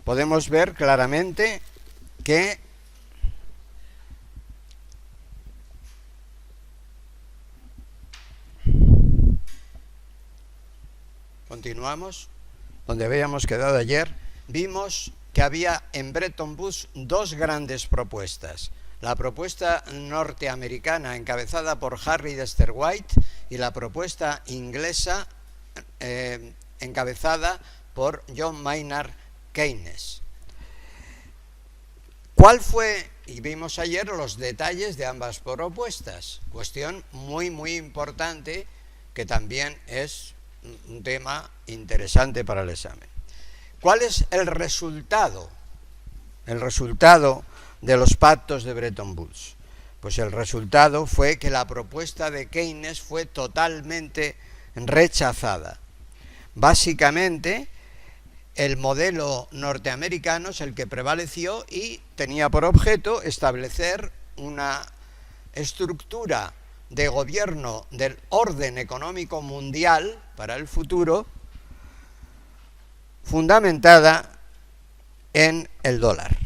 podemos ver claramente que continuamos donde habíamos quedado ayer. Vimos que había en Bretton Woods dos grandes propuestas: la propuesta norteamericana encabezada por Harry Dexter White y la propuesta inglesa encabezada por John Maynard Keynes. ¿Cuál fue? Y vimos ayer los detalles de ambas propuestas, cuestión muy importante que también es un tema interesante para el examen. ¿Cuál es el resultado? El resultado de los pactos de Bretton Woods. Pues el resultado fue que la propuesta de Keynes fue totalmente rechazada. Básicamente, el modelo norteamericano es el que prevaleció y tenía por objeto establecer una estructura de gobierno del orden económico mundial para el futuro fundamentada en el dólar.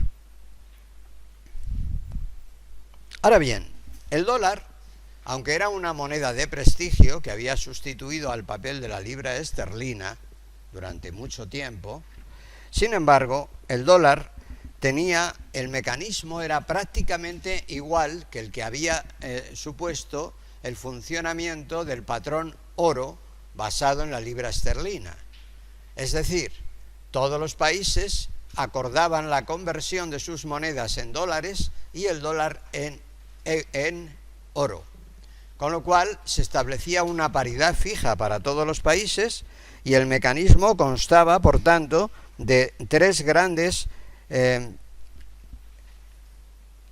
Ahora bien, el dólar, aunque era una moneda de prestigio que había sustituido al papel de la libra esterlina durante mucho tiempo, sin embargo, el dólar tenía, el mecanismo era prácticamente igual que el que había supuesto el funcionamiento del patrón oro basado en la libra esterlina. Es decir, todos los países acordaban la conversión de sus monedas en dólares y el dólar en oro, con lo cual se establecía una paridad fija para todos los países y el mecanismo constaba, por tanto, de tres grandes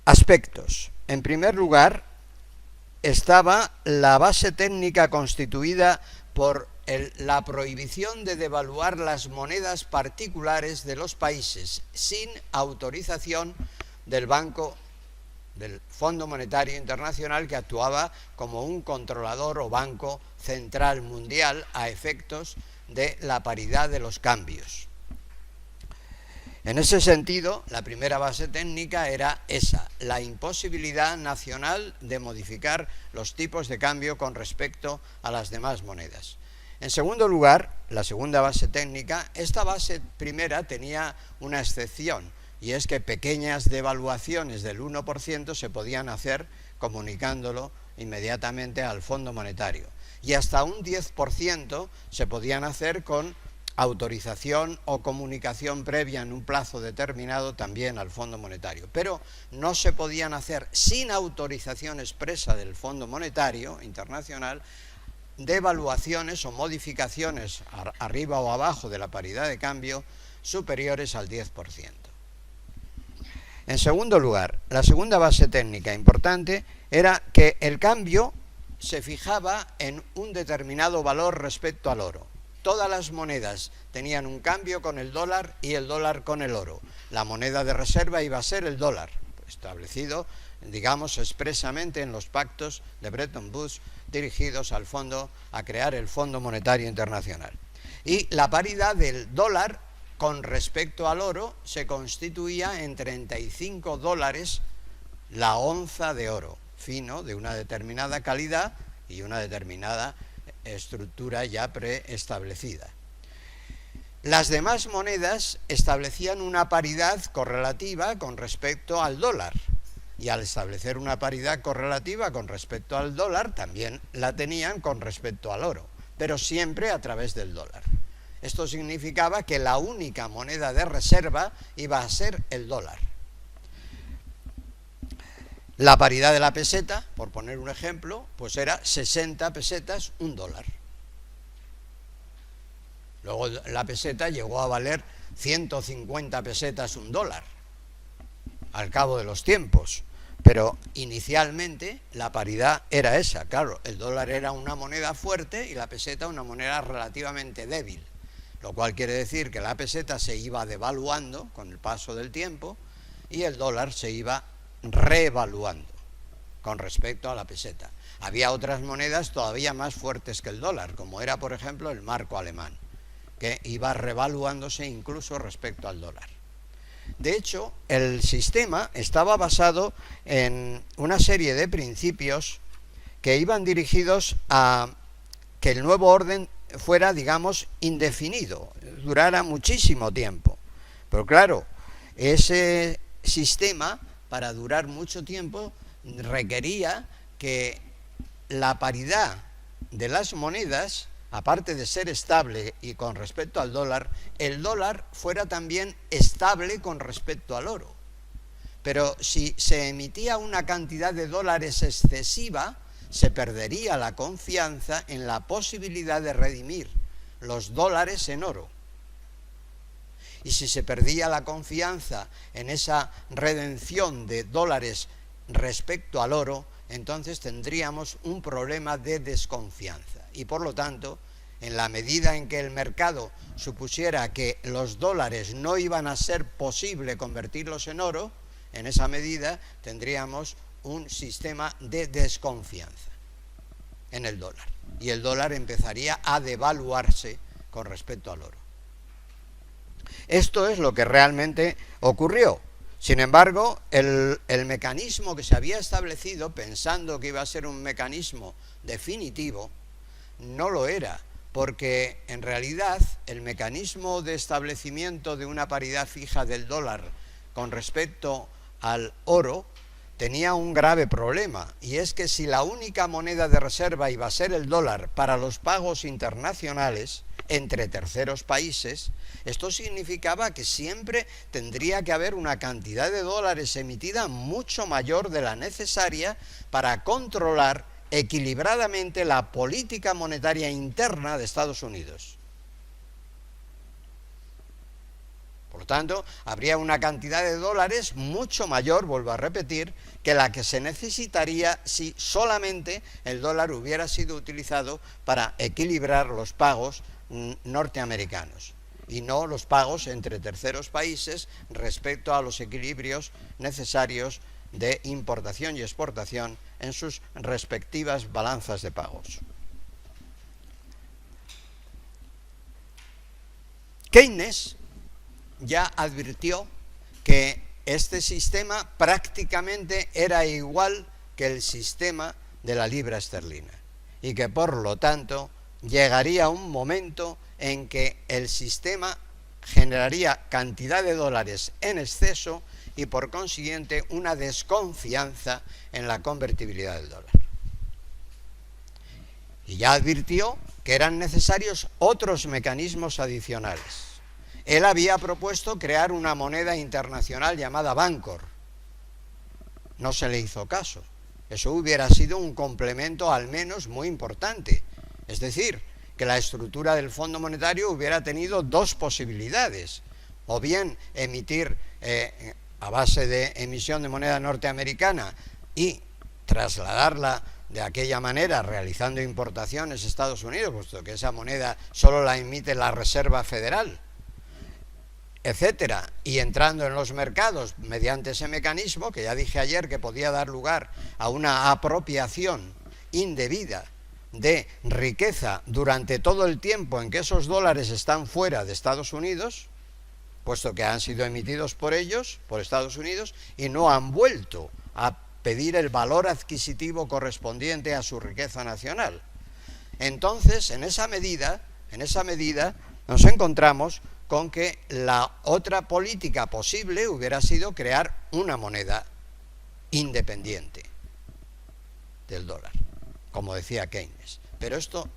aspectos. En primer lugar, estaba la base técnica constituida por la prohibición de devaluar las monedas particulares de los países sin autorización del Fondo Monetario Internacional, que actuaba como un controlador o banco central mundial a efectos de la paridad de los cambios. En ese sentido, la primera base técnica era esa, la imposibilidad nacional de modificar los tipos de cambio con respecto a las demás monedas. En segundo lugar, la segunda base técnica, esta base primera tenía una excepción, y es que pequeñas devaluaciones del 1% se podían hacer comunicándolo inmediatamente al Fondo Monetario, y hasta un 10% se podían hacer con autorización o comunicación previa en un plazo determinado también al Fondo Monetario, pero no se podían hacer sin autorización expresa del Fondo Monetario Internacional devaluaciones o modificaciones arriba o abajo de la paridad de cambio superiores al 10%. En segundo lugar, la segunda base técnica importante era que el cambio se fijaba en un determinado valor respecto al oro. Todas las monedas tenían un cambio con el dólar y el dólar con el oro. La moneda de reserva iba a ser el dólar, establecido, digamos, expresamente en los pactos de Bretton Woods dirigidos al fondo, a crear el Fondo Monetario Internacional. Y la paridad del dólar con respecto al oro se constituía en 35 dólares la onza de oro fino de una determinada calidad y una determinada estructura ya preestablecida. Las demás monedas establecían una paridad correlativa con respecto al dólar, y al establecer una paridad correlativa con respecto al dólar también la tenían con respecto al oro, pero siempre a través del dólar. Esto significaba que la única moneda de reserva iba a ser el dólar. La paridad de la peseta, por poner un ejemplo, pues era 60 pesetas, un dólar. Luego la peseta llegó a valer 150 pesetas, un dólar, al cabo de los tiempos. Pero inicialmente la paridad era esa. Claro, el dólar era una moneda fuerte y la peseta una moneda relativamente débil, lo cual quiere decir que la peseta se iba devaluando con el paso del tiempo y el dólar se iba revaluando con respecto a la peseta. Había otras monedas todavía más fuertes que el dólar, como era, por ejemplo, el marco alemán, que iba revaluándose incluso respecto al dólar. De hecho, el sistema estaba basado en una serie de principios que iban dirigidos a que el nuevo orden fuera, digamos, indefinido, durara muchísimo tiempo. Pero claro, ese sistema, para durar mucho tiempo, requería que la paridad de las monedas, aparte de ser estable y con respecto al dólar, el dólar fuera también estable con respecto al oro. Pero si se emitía una cantidad de dólares excesiva, se perdería la confianza en la posibilidad de redimir los dólares en oro. Y si se perdía la confianza en esa redención de dólares respecto al oro, entonces tendríamos un problema de desconfianza. Y por lo tanto, en la medida en que el mercado supusiera que los dólares no iban a ser posible convertirlos en oro, en esa medida tendríamos un sistema de desconfianza en el dólar. Y el dólar empezaría a devaluarse con respecto al oro. Esto es lo que realmente ocurrió. Sin embargo, el mecanismo que se había establecido, pensando que iba a ser un mecanismo definitivo, no lo era, porque en realidad el mecanismo de establecimiento de una paridad fija del dólar con respecto al oro tenía un grave problema, y es que si la única moneda de reserva iba a ser el dólar para los pagos internacionales entre terceros países, esto significaba que siempre tendría que haber una cantidad de dólares emitida mucho mayor de la necesaria para controlar equilibradamente la política monetaria interna de Estados Unidos. Por lo tanto, habría una cantidad de dólares mucho mayor, vuelvo a repetir, que la que se necesitaría si solamente el dólar hubiera sido utilizado para equilibrar los pagos norteamericanos y no los pagos entre terceros países respecto a los equilibrios necesarios de importación y exportación en sus respectivas balanzas de pagos. Keynes ya advirtió que este sistema prácticamente era igual que el sistema de la libra esterlina y que por lo tanto llegaría un momento en que el sistema generaría cantidad de dólares en exceso y por consiguiente una desconfianza en la convertibilidad del dólar. Y ya advirtió que eran necesarios otros mecanismos adicionales. Él había propuesto crear una moneda internacional llamada Bancor. No se le hizo caso. Eso hubiera sido un complemento al menos muy importante. Es decir, que la estructura del Fondo Monetario hubiera tenido dos posibilidades. O bien emitir a base de emisión de moneda norteamericana y trasladarla de aquella manera realizando importaciones a Estados Unidos, puesto que esa moneda solo la emite la Reserva Federal, etcétera, y entrando en los mercados mediante ese mecanismo, que ya dije ayer que podía dar lugar a una apropiación indebida de riqueza durante todo el tiempo en que esos dólares están fuera de Estados Unidos, puesto que han sido emitidos por ellos, por Estados Unidos, y no han vuelto a pedir el valor adquisitivo correspondiente a su riqueza nacional. Entonces, en esa medida, nos encontramos con que la otra política posible hubiera sido crear una moneda independiente del dólar, como decía Keynes. Pero esto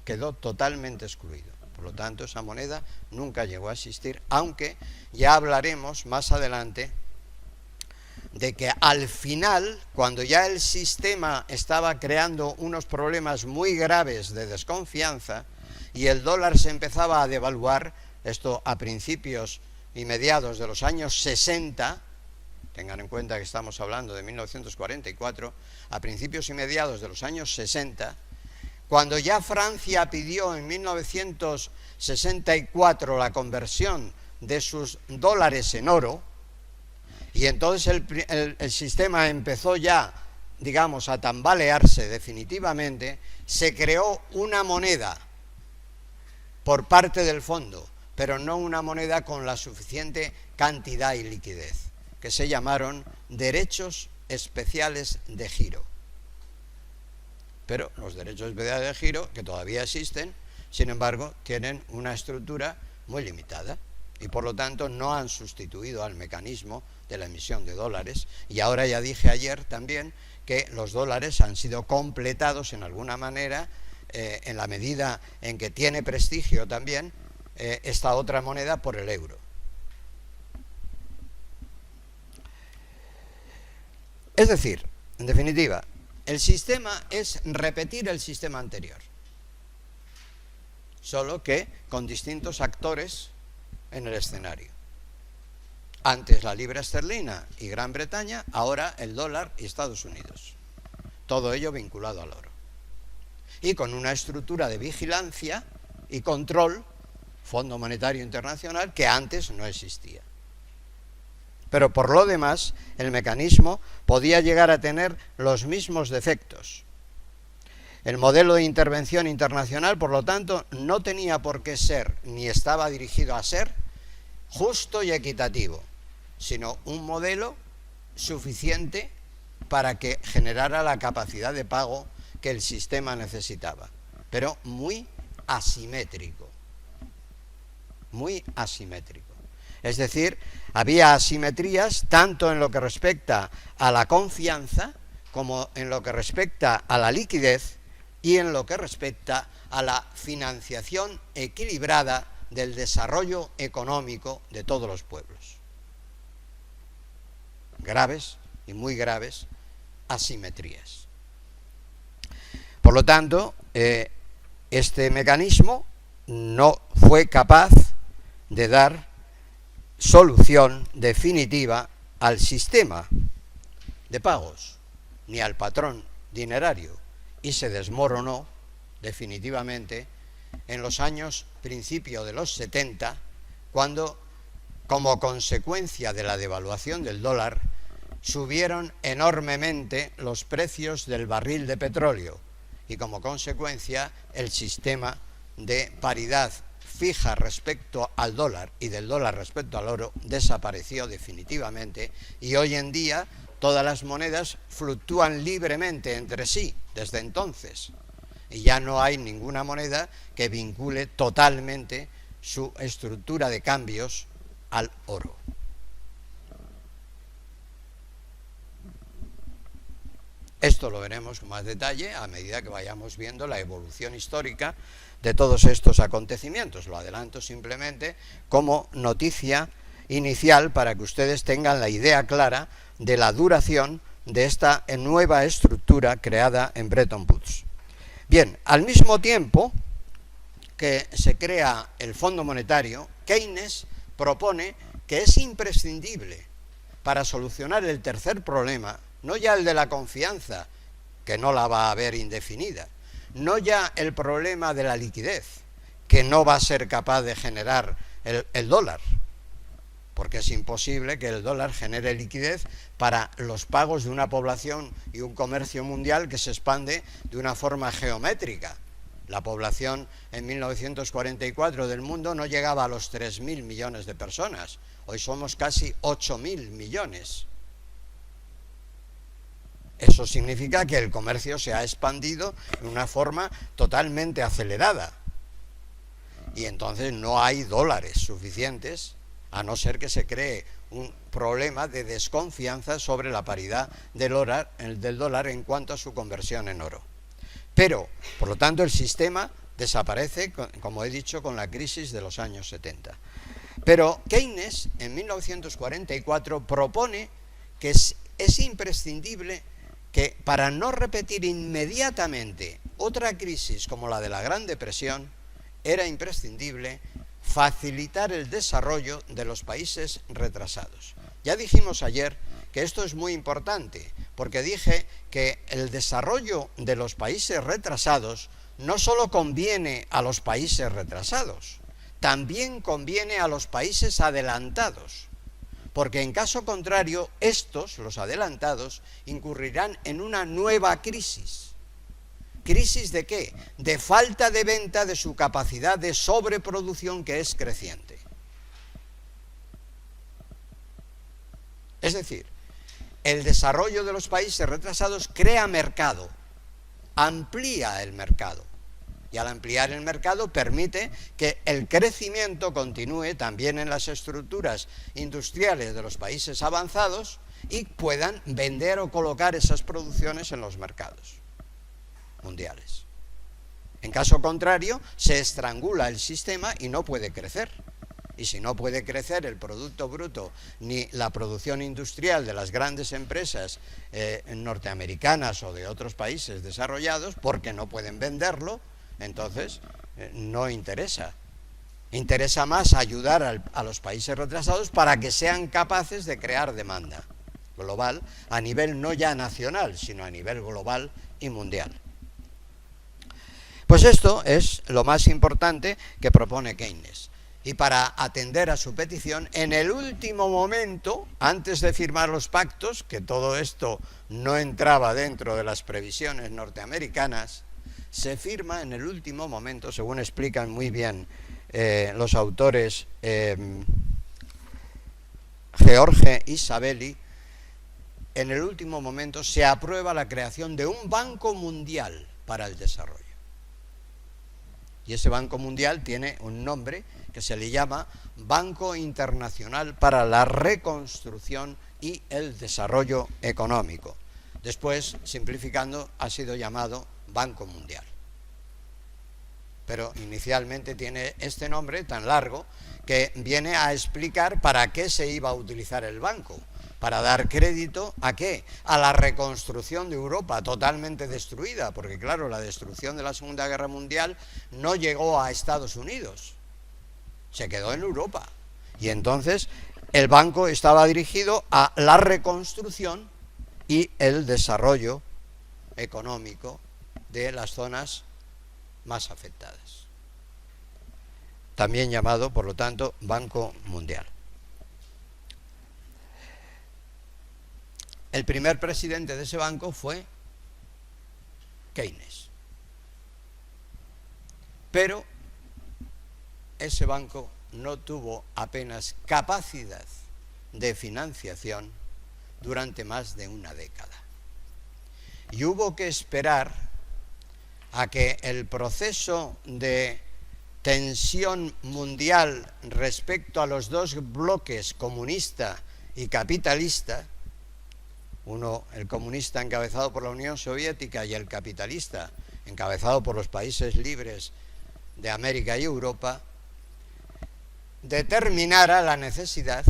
quedó totalmente excluido. Por lo tanto, esa moneda nunca llegó a existir, aunque ya hablaremos más adelante de que al final, cuando ya el sistema estaba creando unos problemas muy graves de desconfianza y el dólar se empezaba a devaluar, esto a principios y mediados de los años 60, tengan en cuenta que estamos hablando de 1944, a principios y mediados de los años 60, cuando ya Francia pidió en 1964 la conversión de sus dólares en oro, y entonces el sistema empezó ya, digamos, a tambalearse definitivamente, se creó una moneda por parte del fondo pero no una moneda con la suficiente cantidad y liquidez, que se llamaron derechos especiales de giro. Pero los derechos especiales de giro, que todavía existen, sin embargo, tienen una estructura muy limitada y por lo tanto no han sustituido al mecanismo de la emisión de dólares. Y ahora ya dije ayer también que los dólares han sido completados en alguna manera, en la medida en que tiene prestigio también esta otra moneda, por el euro. Es decir, en definitiva, el sistema es repetir el sistema anterior, solo que con distintos actores en el escenario. Antes la libra esterlina y Gran Bretaña, ahora el dólar y Estados Unidos. Todo ello vinculado al oro. Y con una estructura de vigilancia y control, Fondo Monetario Internacional, que antes no existía. Pero por lo demás, el mecanismo podía llegar a tener los mismos defectos. El modelo de intervención internacional, por lo tanto, no tenía por qué ser, ni estaba dirigido a ser, justo y equitativo, sino un modelo suficiente para que generara la capacidad de pago que el sistema necesitaba, pero muy asimétrico. Muy asimétrico. Es decir, había asimetrías tanto en lo que respecta a la confianza como en lo que respecta a la liquidez y en lo que respecta a la financiación equilibrada del desarrollo económico de todos los pueblos. Graves y muy graves asimetrías. Por lo tanto, este mecanismo no fue capaz de dar solución definitiva al sistema de pagos, ni al patrón dinerario, y se desmoronó definitivamente en los años principio de los 70, cuando, como consecuencia de la devaluación del dólar, subieron enormemente los precios del barril de petróleo y como consecuencia el sistema de paridad fija respecto al dólar y del dólar respecto al oro desapareció definitivamente, y hoy en día todas las monedas fluctúan libremente entre sí desde entonces, y ya no hay ninguna moneda que vincule totalmente su estructura de cambios al oro. Esto lo veremos con más detalle a medida que vayamos viendo la evolución histórica de todos estos acontecimientos. Lo adelanto simplemente como noticia inicial para que ustedes tengan la idea clara de la duración de esta nueva estructura creada en Bretton Woods. Bien, al mismo tiempo que se crea el Fondo Monetario, Keynes propone que es imprescindible para solucionar el tercer problema, no ya el de la confianza, que no la va a haber indefinida, no ya el problema de la liquidez, que no va a ser capaz de generar el dólar, porque es imposible que el dólar genere liquidez para los pagos de una población y un comercio mundial que se expande de una forma geométrica. La población en 1944 del mundo no llegaba a los 3.000 millones de personas, hoy somos casi 8.000 millones. Eso significa que el comercio se ha expandido de una forma totalmente acelerada. Y entonces no hay dólares suficientes, a no ser que se cree un problema de desconfianza sobre la paridad del dólar en cuanto a su conversión en oro. Pero, por lo tanto, el sistema desaparece, como he dicho, con la crisis de los años 70. Pero Keynes, en 1944, propone que es imprescindible que, para no repetir inmediatamente otra crisis como la de la Gran Depresión, era imprescindible facilitar el desarrollo de los países retrasados. Ya dijimos ayer que esto es muy importante, porque dije que el desarrollo de los países retrasados no solo conviene a los países retrasados, también conviene a los países adelantados, porque en caso contrario, estos, los adelantados, incurrirán en una nueva crisis, ¿Crisis de qué? De falta de venta de su capacidad de sobreproducción, que es creciente. Es decir, el desarrollo de los países retrasados crea mercado, amplía el mercado, y al ampliar el mercado permite que el crecimiento continúe también en las estructuras industriales de los países avanzados y puedan vender o colocar esas producciones en los mercados mundiales. En caso contrario, se estrangula el sistema y no puede crecer. Y si no puede crecer el Producto Bruto ni la producción industrial de las grandes empresas norteamericanas o de otros países desarrollados, porque no pueden venderlo, entonces no interesa. Interesa más ayudar a los países retrasados para que sean capaces de crear demanda global a nivel no ya nacional, sino a nivel global y mundial. Pues esto es lo más importante que propone Keynes. Y para atender a su petición, en el último momento, antes de firmar los pactos, que todo esto no entraba dentro de las previsiones norteamericanas, se firma en el último momento, según explican muy bien los autores George Isabelli, en el último momento se aprueba la creación de un Banco Mundial para el Desarrollo. Y ese Banco Mundial tiene un nombre que se le llama Banco Internacional para la Reconstrucción y el Desarrollo Económico. Después, simplificando, ha sido llamado Banco Mundial. Pero inicialmente tiene este nombre tan largo que viene a explicar para qué se iba a utilizar el banco. Para dar crédito ¿a qué? A la reconstrucción de Europa, totalmente destruida, porque claro, la destrucción de la Segunda Guerra Mundial no llegó a Estados Unidos, se quedó en Europa. Y entonces el banco estaba dirigido a la reconstrucción y el desarrollo económico de las zonas más afectadas. También llamado, por lo tanto, Banco Mundial. El primer presidente de ese banco fue Keynes. Pero ese banco no tuvo apenas capacidad de financiación durante más de una década. Y hubo que esperar a que el proceso de tensión mundial respecto a los dos bloques comunista y capitalista, uno, el comunista encabezado por la Unión Soviética y el capitalista encabezado por los países libres de América y Europa, determinara la necesidad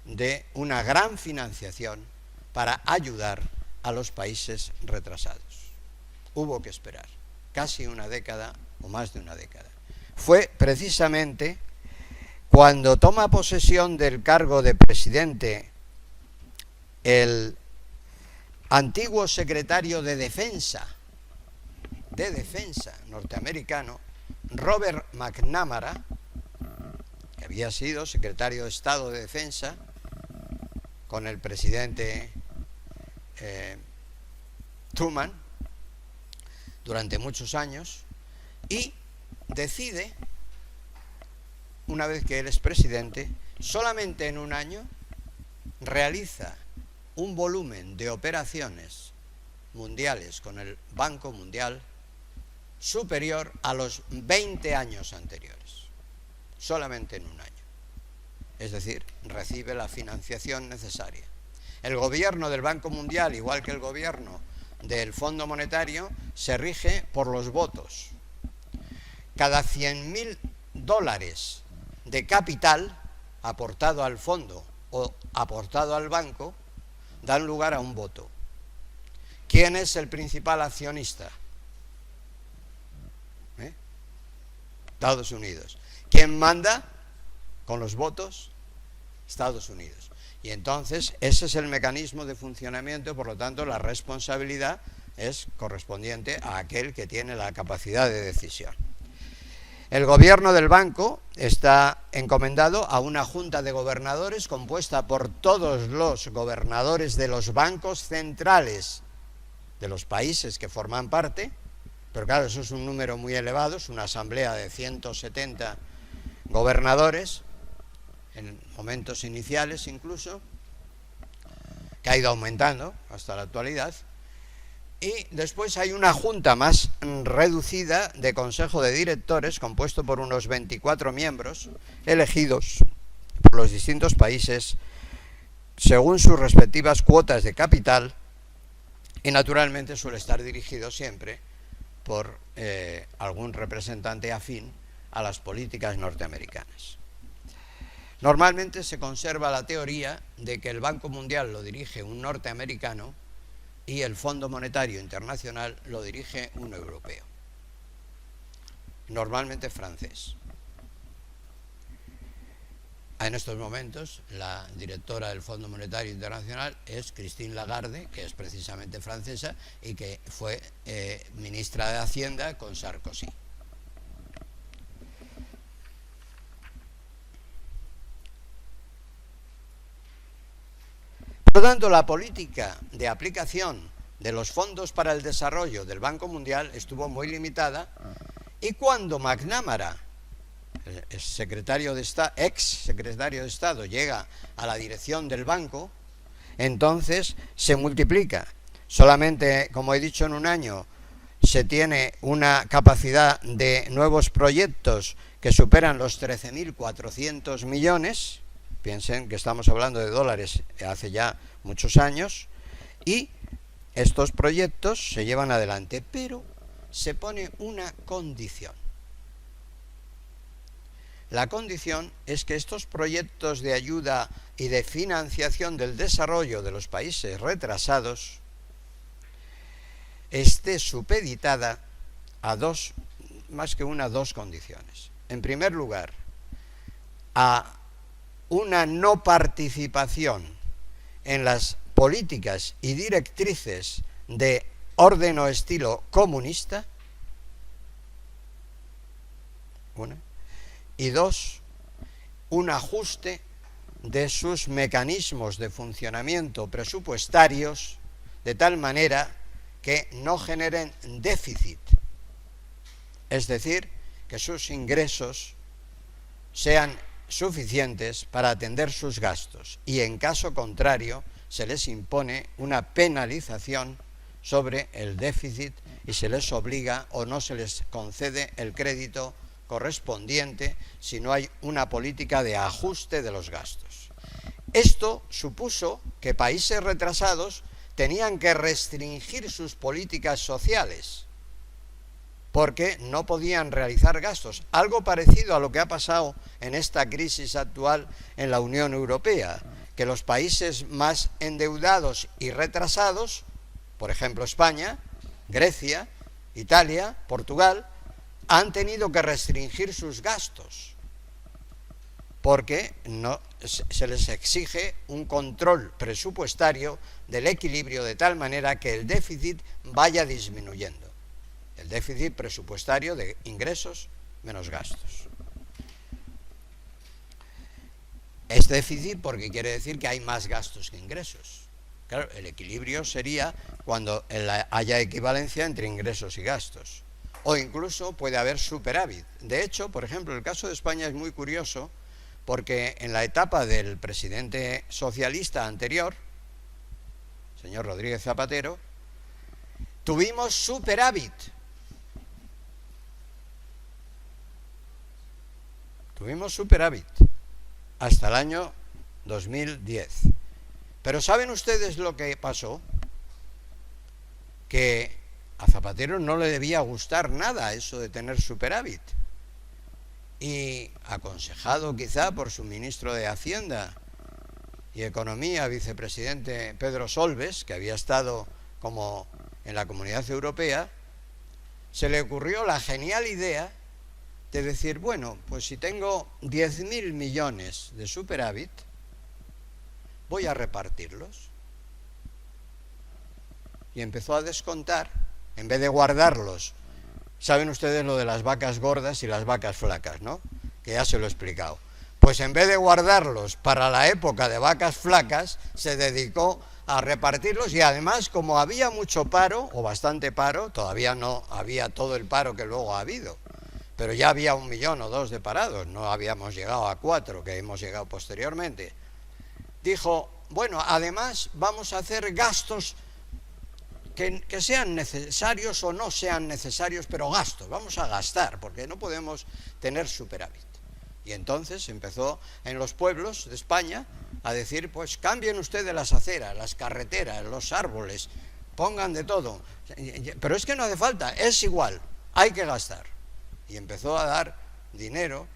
de una gran financiación para ayudar a los países retrasados. Hubo que esperar casi una década o más de una década. Fue precisamente cuando toma posesión del cargo de presidente el antiguo secretario de defensa norteamericano, Robert McNamara, que había sido secretario de Estado de Defensa con el presidente Truman durante muchos años, y decide, una vez que él es presidente, solamente en un año realiza un volumen de operaciones mundiales con el Banco Mundial superior a los 20 años anteriores, solamente en un año. Es decir, recibe la financiación necesaria. El gobierno del Banco Mundial, igual que el gobierno del Fondo Monetario, se rige por los votos. Cada $100.000 de capital aportado al fondo o aportado al banco dan lugar a un voto. ¿Quién es el principal accionista? Estados Unidos. ¿Quién manda con los votos? Estados Unidos. Y entonces ese es el mecanismo de funcionamiento, por lo tanto la responsabilidad es correspondiente a aquel que tiene la capacidad de decisión. El gobierno del banco está encomendado a una junta de gobernadores compuesta por todos los gobernadores de los bancos centrales de los países que forman parte, pero claro, eso es un número muy elevado, es una asamblea de 170 gobernadores, en momentos iniciales incluso, que ha ido aumentando hasta la actualidad, y después hay una junta más reducida de consejo de directores, compuesto por unos 24 miembros, elegidos por los distintos países, según sus respectivas cuotas de capital, y naturalmente suele estar dirigido siempre por algún representante afín a las políticas norteamericanas. Normalmente se conserva la teoría de que el Banco Mundial lo dirige un norteamericano y el Fondo Monetario Internacional lo dirige un europeo, normalmente francés. En estos momentos, la directora del Fondo Monetario Internacional es Christine Lagarde, que es precisamente francesa y que fue ministra de Hacienda con Sarkozy. Por lo tanto, la política de aplicación de los fondos para el desarrollo del Banco Mundial estuvo muy limitada, y cuando McNamara, el ex secretario de Estado, llega a la dirección del banco, entonces se multiplica. Solamente, como he dicho, en un año se tiene una capacidad de nuevos proyectos que superan los 13.400 millones, piensen que estamos hablando de dólares hace ya muchos años, y estos proyectos se llevan adelante, pero se pone una condición. La condición es que estos proyectos de ayuda y de financiación del desarrollo de los países retrasados esté supeditada a dos condiciones. En primer lugar, a una no participación en las políticas y directrices de orden o estilo comunista, y dos, un ajuste de sus mecanismos de funcionamiento presupuestarios de tal manera que no generen déficit, es decir, que sus ingresos sean suficientes para atender sus gastos, y en caso contrario se les impone una penalización sobre el déficit y se les obliga o no se les concede el crédito correspondiente si no hay una política de ajuste de los gastos. Esto supuso que países retrasados tenían que restringir sus políticas sociales porque no podían realizar gastos, algo parecido a lo que ha pasado en esta crisis actual en la Unión Europea, que los países más endeudados y retrasados, por ejemplo España, Grecia, Italia, Portugal, han tenido que restringir sus gastos porque no se les exige un control presupuestario del equilibrio de tal manera que el déficit vaya disminuyendo. El déficit presupuestario de ingresos menos gastos. Es déficit porque quiere decir que hay más gastos que ingresos. Claro, el equilibrio sería cuando haya equivalencia entre ingresos y gastos. O incluso puede haber superávit. De hecho, por ejemplo, el caso de España es muy curioso porque en la etapa del presidente socialista anterior, señor Rodríguez Zapatero, tuvimos superávit. Tuvimos superávit hasta el año 2010. Pero ¿saben ustedes lo que pasó? Que a Zapatero no le debía gustar nada eso de tener superávit. Y aconsejado quizá por su ministro de Hacienda y Economía, vicepresidente Pedro Solbes, que había estado como en la Comunidad Europea, se le ocurrió la genial idea de decir, bueno, pues si tengo 10.000 millones de superávit, voy a repartirlos. Y empezó a descontar, en vez de guardarlos. Saben ustedes lo de las vacas gordas y las vacas flacas, ¿no? Que ya se lo he explicado. Pues en vez de guardarlos para la época de vacas flacas, se dedicó a repartirlos, y además, como había mucho paro, o bastante paro, todavía no había todo el paro que luego ha habido, pero ya había 1 millón o 2 de parados, no habíamos llegado a 4, que hemos llegado posteriormente. Dijo, bueno, además vamos a hacer gastos que sean necesarios o no sean necesarios, pero gastos, vamos a gastar, porque no podemos tener superávit. Y entonces empezó en los pueblos de España a decir, pues cambien ustedes las aceras, las carreteras, los árboles, pongan de todo. Pero es que no hace falta, es igual, hay que gastar. Y empezó a dar dinero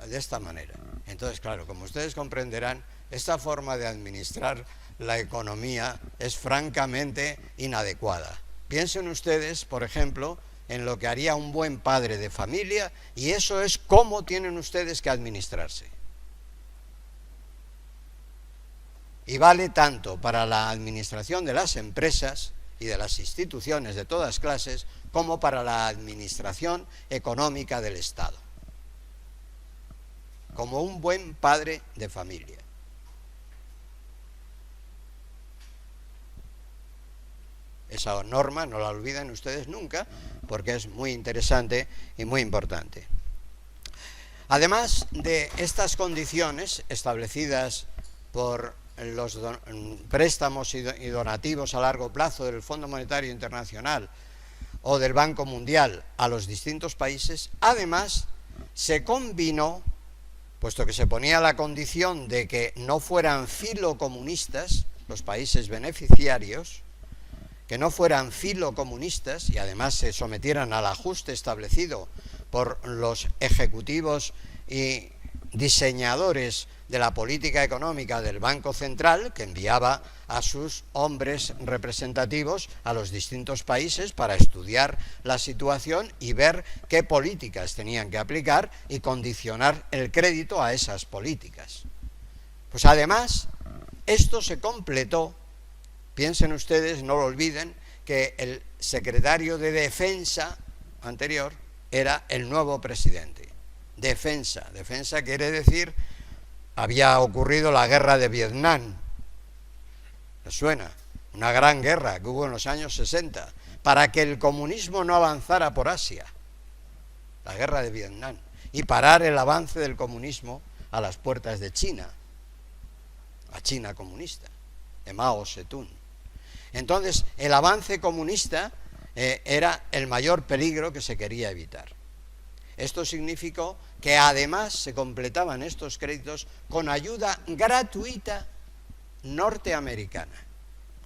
de esta manera. Entonces, claro, como ustedes comprenderán, esta forma de administrar la economía es francamente inadecuada. Piensen ustedes, por ejemplo, en lo que haría un buen padre de familia, y eso es cómo tienen ustedes que administrarse. Y vale tanto para la administración de las empresas y de las instituciones de todas clases, como para la administración económica del Estado. Como un buen padre de familia. Esa norma no la olviden ustedes nunca, porque es muy interesante y muy importante. Además de estas condiciones establecidas por los préstamos y donativos a largo plazo del Fondo Monetario Internacional o del Banco Mundial a los distintos países, además se combinó, puesto que se ponía la condición de que no fueran filocomunistas los países beneficiarios, que no fueran filocomunistas y además se sometieran al ajuste establecido por los ejecutivos y diseñadores de la política económica del Banco Central, que enviaba a sus hombres representativos a los distintos países para estudiar la situación y ver qué políticas tenían que aplicar y condicionar el crédito a esas políticas. Pues además, esto se completó. Piensen ustedes, no lo olviden, que el secretario de Defensa anterior era el nuevo presidente. Defensa quiere decir, había ocurrido la guerra de Vietnam, ¿les suena? Una gran guerra que hubo en los años 60, para que el comunismo no avanzara por Asia, la guerra de Vietnam, y parar el avance del comunismo a las puertas de China, la China comunista, de Mao Zedong. Entonces, el avance comunista era el mayor peligro que se quería evitar. Esto significó que además se completaban estos créditos con ayuda gratuita norteamericana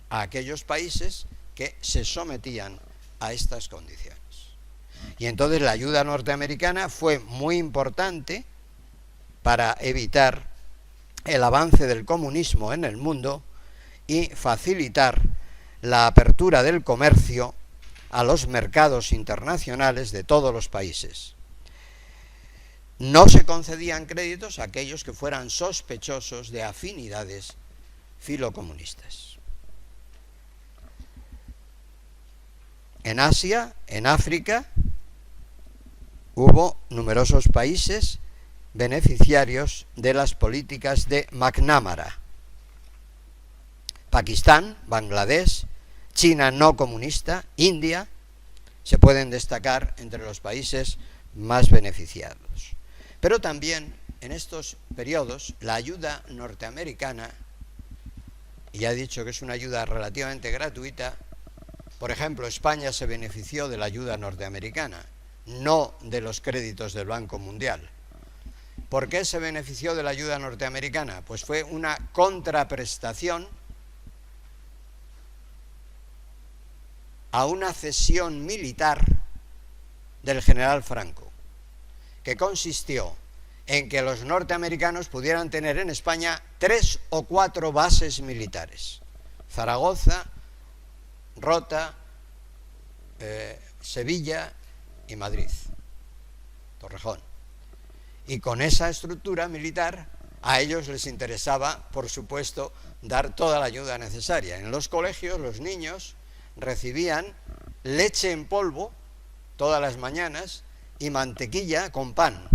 a aquellos países que se sometían a estas condiciones. Y entonces la ayuda norteamericana fue muy importante para evitar el avance del comunismo en el mundo y facilitar la apertura del comercio a los mercados internacionales de todos los países. No se concedían créditos a aquellos que fueran sospechosos de afinidades filocomunistas. En Asia, en África, hubo numerosos países beneficiarios de las políticas de McNamara. Pakistán, Bangladesh, China no comunista, India, se pueden destacar entre los países más beneficiados. Pero también en estos periodos la ayuda norteamericana, y ya he dicho que es una ayuda relativamente gratuita, por ejemplo, España se benefició de la ayuda norteamericana, no de los créditos del Banco Mundial. ¿Por qué se benefició de la ayuda norteamericana? Pues fue una contraprestación a una cesión militar del general Franco, que consistió en que los norteamericanos pudieran tener en España 3 o 4 bases militares: Zaragoza, Rota, Sevilla y Madrid, Torrejón. Y con esa estructura militar a ellos les interesaba, por supuesto, dar toda la ayuda necesaria. En los colegios los niños recibían leche en polvo todas las mañanas y mantequilla con pan.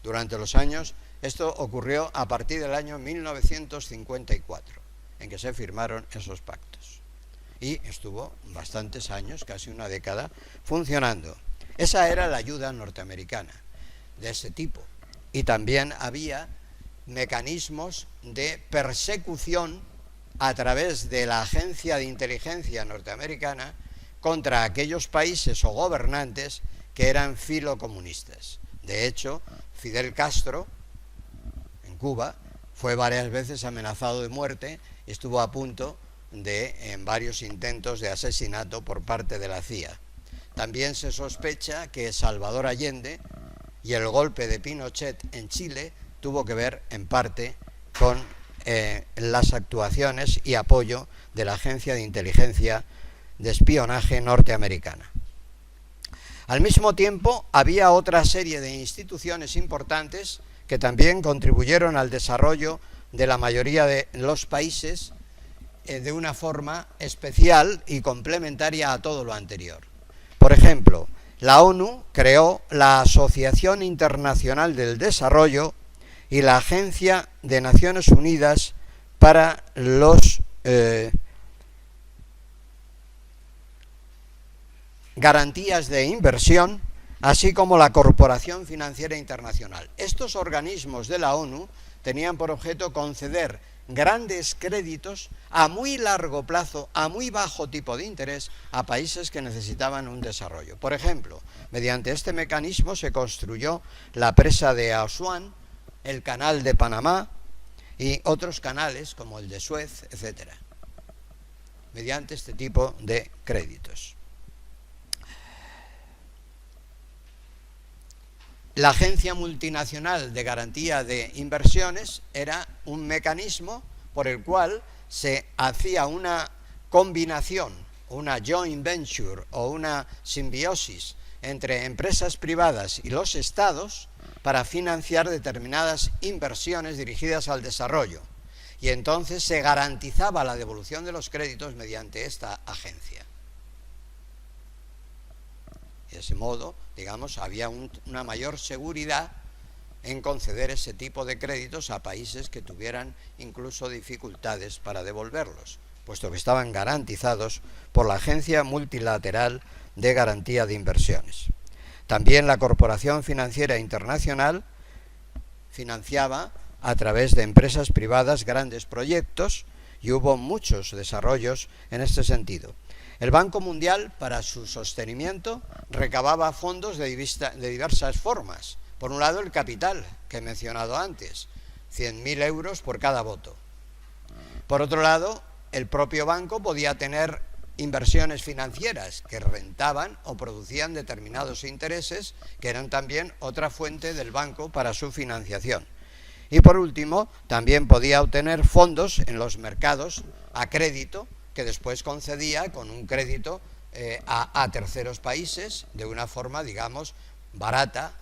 Durante los años, esto ocurrió a partir del año 1954. en que se firmaron esos pactos. Y estuvo bastantes años, casi una década, funcionando. Esa era la ayuda norteamericana, de ese tipo. Y también había mecanismos de persecución a través de la agencia de inteligencia norteamericana contra aquellos países o gobernantes que eran filocomunistas. De hecho, Fidel Castro, en Cuba, fue varias veces amenazado de muerte y estuvo a punto en varios intentos de asesinato por parte de la CIA. También se sospecha que Salvador Allende y el golpe de Pinochet en Chile tuvo que ver en parte con las actuaciones y apoyo de la agencia de inteligencia de espionaje norteamericana. Al mismo tiempo, había otra serie de instituciones importantes que también contribuyeron al desarrollo de la mayoría de los países de una forma especial y complementaria a todo lo anterior. Por ejemplo, la ONU creó la Asociación Internacional del Desarrollo y la Agencia de Naciones Unidas para los garantías de inversión, así como la Corporación Financiera Internacional. Estos organismos de la ONU tenían por objeto conceder grandes créditos a muy largo plazo, a muy bajo tipo de interés, a países que necesitaban un desarrollo. Por ejemplo, mediante este mecanismo se construyó la presa de Asuán, el canal de Panamá y otros canales como el de Suez, etc., mediante este tipo de créditos. La Agencia Multinacional de Garantía de Inversiones era un mecanismo por el cual se hacía una combinación, una joint venture o una simbiosis entre empresas privadas y los estados para financiar determinadas inversiones dirigidas al desarrollo. Y entonces se garantizaba la devolución de los créditos mediante esta agencia. De ese modo, digamos, había una mayor seguridad en conceder ese tipo de créditos a países que tuvieran incluso dificultades para devolverlos, puesto que estaban garantizados por la Agencia Multilateral de Garantía de Inversiones. También la Corporación Financiera Internacional financiaba a través de empresas privadas grandes proyectos y hubo muchos desarrollos en este sentido. El Banco Mundial, para su sostenimiento, recababa fondos de diversas formas. Por un lado, el capital, que he mencionado antes, 100.000 euros por cada voto. Por otro lado, el propio banco podía tener inversiones financieras que rentaban o producían determinados intereses, que eran también otra fuente del banco para su financiación. Y por último, también podía obtener fondos en los mercados a crédito, que después concedía con un crédito a terceros países de una forma, digamos, barata,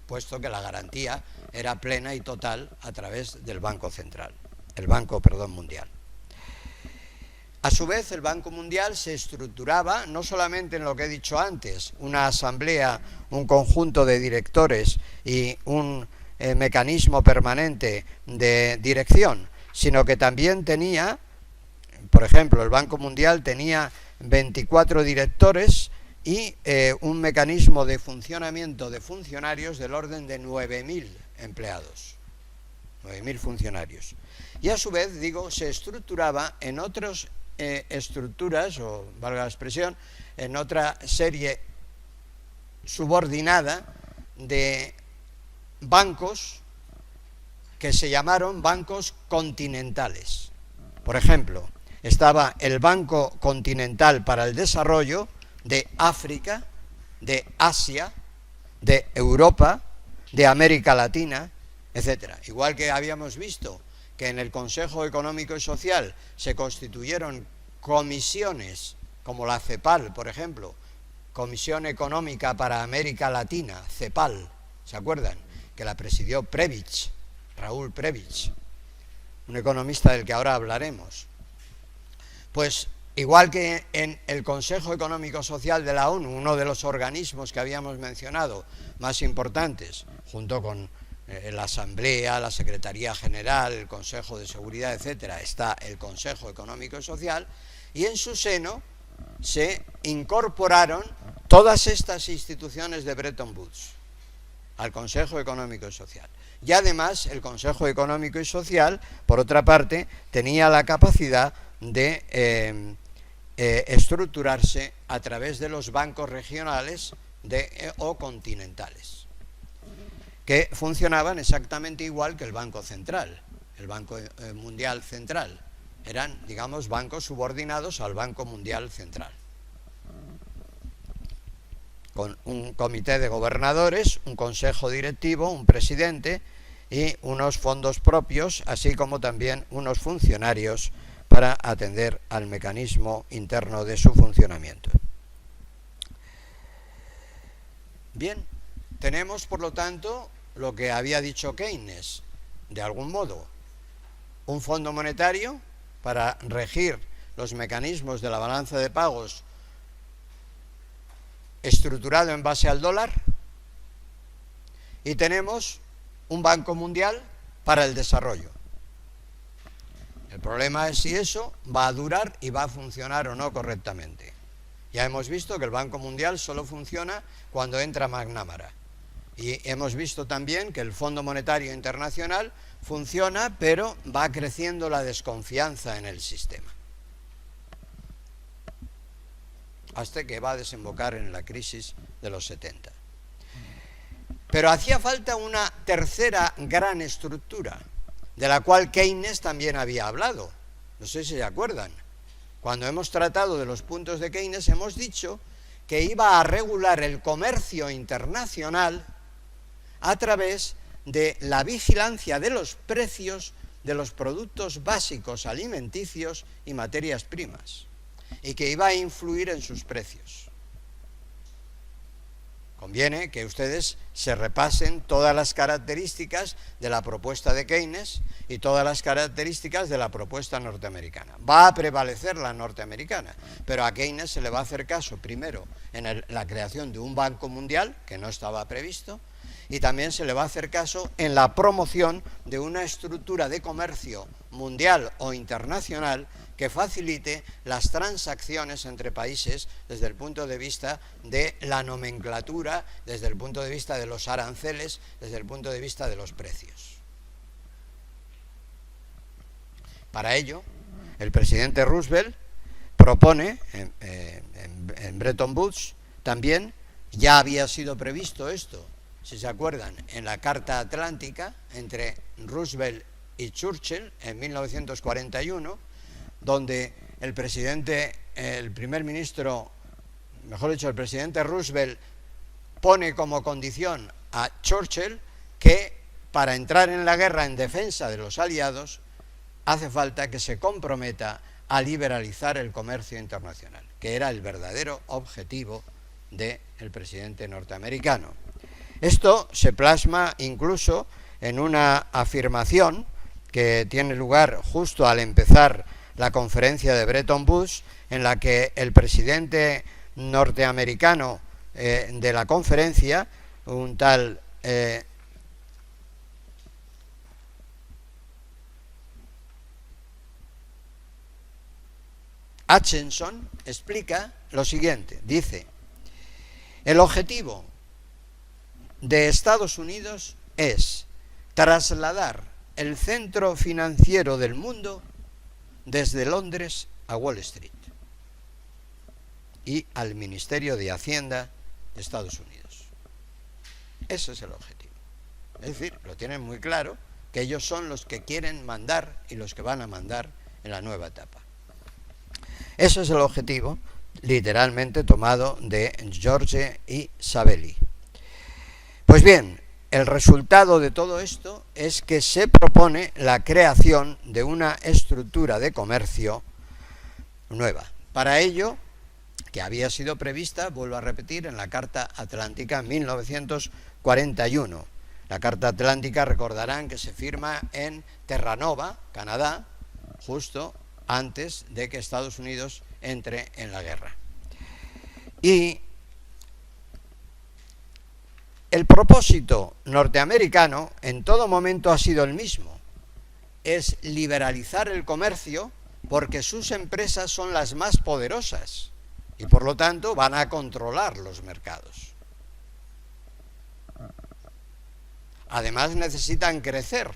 puesto que la garantía era plena y total a través del Banco Central, el Banco Mundial. A su vez, el Banco Mundial se estructuraba no solamente en lo que he dicho antes, una asamblea, un conjunto de directores y un mecanismo permanente de dirección, sino que también tenía, por ejemplo, el Banco Mundial tenía 24 directores y un mecanismo de funcionamiento de funcionarios del orden de 9.000 empleados, 9.000 funcionarios. Y a su vez, digo, se estructuraba en otras estructuras, o valga la expresión, en otra serie subordinada de bancos que se llamaron bancos continentales. Por ejemplo, estaba el Banco Continental para el Desarrollo de África, de Asia, de Europa, de América Latina, etcétera. Igual que habíamos visto que en el Consejo Económico y Social se constituyeron comisiones, como la CEPAL, por ejemplo, Comisión Económica para América Latina, CEPAL, ¿se acuerdan? Que la presidió Prebisch, Raúl Prebisch, un economista del que ahora hablaremos. Pues igual que en el Consejo Económico Social de la ONU, uno de los organismos que habíamos mencionado más importantes, junto con la Asamblea, la Secretaría General, el Consejo de Seguridad, etcétera, está el Consejo Económico y Social, y en su seno se incorporaron todas estas instituciones de Bretton Woods al Consejo Económico y Social. Y además el Consejo Económico y Social, por otra parte, tenía la capacidad de estructurarse a través de los bancos regionales o continentales, que funcionaban exactamente igual que el Banco Central, el Banco Mundial Central. Eran, digamos, bancos subordinados al Banco Mundial Central, con un comité de gobernadores, un consejo directivo, un presidente y unos fondos propios, así como también unos funcionarios para atender al mecanismo interno de su funcionamiento. Bien, tenemos, por lo tanto, lo que había dicho Keynes, de algún modo, un fondo monetario para regir los mecanismos de la balanza de pagos estructurado en base al dólar, y tenemos un Banco Mundial para el desarrollo. El problema es si eso va a durar y va a funcionar o no correctamente. Ya hemos visto que el Banco Mundial solo funciona cuando entra McNamara. Y hemos visto también que el Fondo Monetario Internacional funciona, pero va creciendo la desconfianza en el sistema, hasta que va a desembocar en la crisis de los 70. Pero hacía falta una tercera gran estructura, de la cual Keynes también había hablado. No sé si se acuerdan. Cuando hemos tratado de los puntos de Keynes, hemos dicho que iba a regular el comercio internacional a través de la vigilancia de los precios de los productos básicos alimenticios y materias primas, y que iba a influir en sus precios. Conviene que ustedes se repasen todas las características de la propuesta de Keynes y todas las características de la propuesta norteamericana. Va a prevalecer la norteamericana, pero a Keynes se le va a hacer caso primero en la creación de un Banco Mundial, que no estaba previsto, y también se le va a hacer caso en la promoción de una estructura de comercio mundial o internacional que facilite las transacciones entre países desde el punto de vista de la nomenclatura, desde el punto de vista de los aranceles, desde el punto de vista de los precios. Para ello, el presidente Roosevelt propone en Bretton Woods también, ya había sido previsto esto, si se acuerdan, en la Carta Atlántica entre Roosevelt y Churchill en 1941, donde el primer ministro, mejor dicho, el presidente Roosevelt pone como condición a Churchill que para entrar en la guerra en defensa de los aliados hace falta que se comprometa a liberalizar el comercio internacional, que era el verdadero objetivo del presidente norteamericano. Esto se plasma incluso en una afirmación que tiene lugar justo al empezar la conferencia de Bretton Woods, en la que el presidente norteamericano de la conferencia, un tal Acheson, explica lo siguiente. Dice: el objetivo de Estados Unidos es trasladar el centro financiero del mundo desde Londres a Wall Street y al Ministerio de Hacienda de Estados Unidos. Ese es el objetivo. Es decir, lo tienen muy claro, que ellos son los que quieren mandar y los que van a mandar en la nueva etapa. Ese es el objetivo, literalmente tomado de George y Savelli. Pues bien, el resultado de todo esto es que se propone la creación de una estructura de comercio nueva. Para ello, que había sido prevista, vuelvo a repetir, en la Carta Atlántica en 1941. La Carta Atlántica, recordarán que se firma en Terranova, Canadá, justo antes de que Estados Unidos entre en la guerra. Y El propósito norteamericano en todo momento ha sido el mismo, es liberalizar el comercio porque sus empresas son las más poderosas y por lo tanto van a controlar los mercados. Además necesitan crecer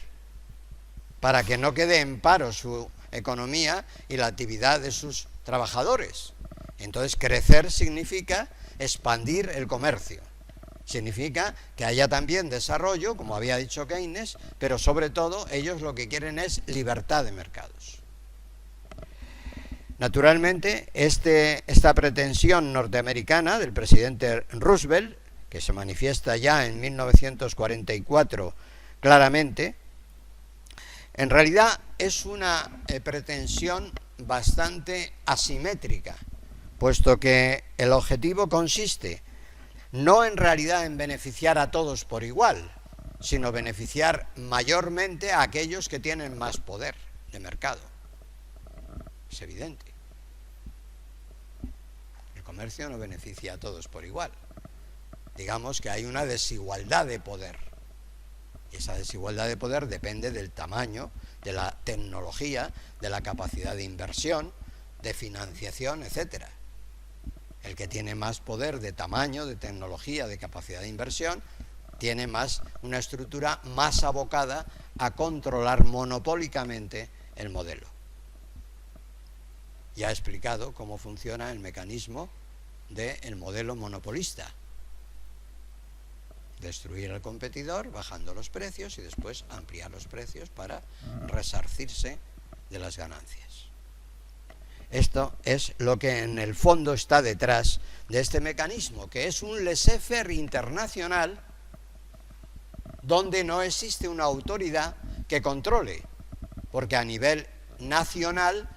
para que no quede en paro su economía y la actividad de sus trabajadores. Entonces crecer significa expandir el comercio. Significa que haya también desarrollo, como había dicho Keynes, pero sobre todo ellos lo que quieren es libertad de mercados. Naturalmente, esta pretensión norteamericana del presidente Roosevelt, que se manifiesta ya en 1944 claramente, en realidad es una pretensión bastante asimétrica, puesto que el objetivo consiste no en realidad en beneficiar a todos por igual, sino beneficiar mayormente a aquellos que tienen más poder de mercado. Es evidente. El comercio no beneficia a todos por igual. Digamos que hay una desigualdad de poder. Y esa desigualdad de poder depende del tamaño, de la tecnología, de la capacidad de inversión, de financiación, etcétera. El que tiene más poder de tamaño, de tecnología, de capacidad de inversión, tiene una estructura más abocada a controlar monopólicamente el modelo. Ya he explicado cómo funciona el mecanismo del modelo monopolista. Destruir al competidor bajando los precios y después ampliar los precios para resarcirse de las ganancias. Esto es lo que en el fondo está detrás de este mecanismo, que es un laissez-faire internacional donde no existe una autoridad que controle, porque a nivel nacional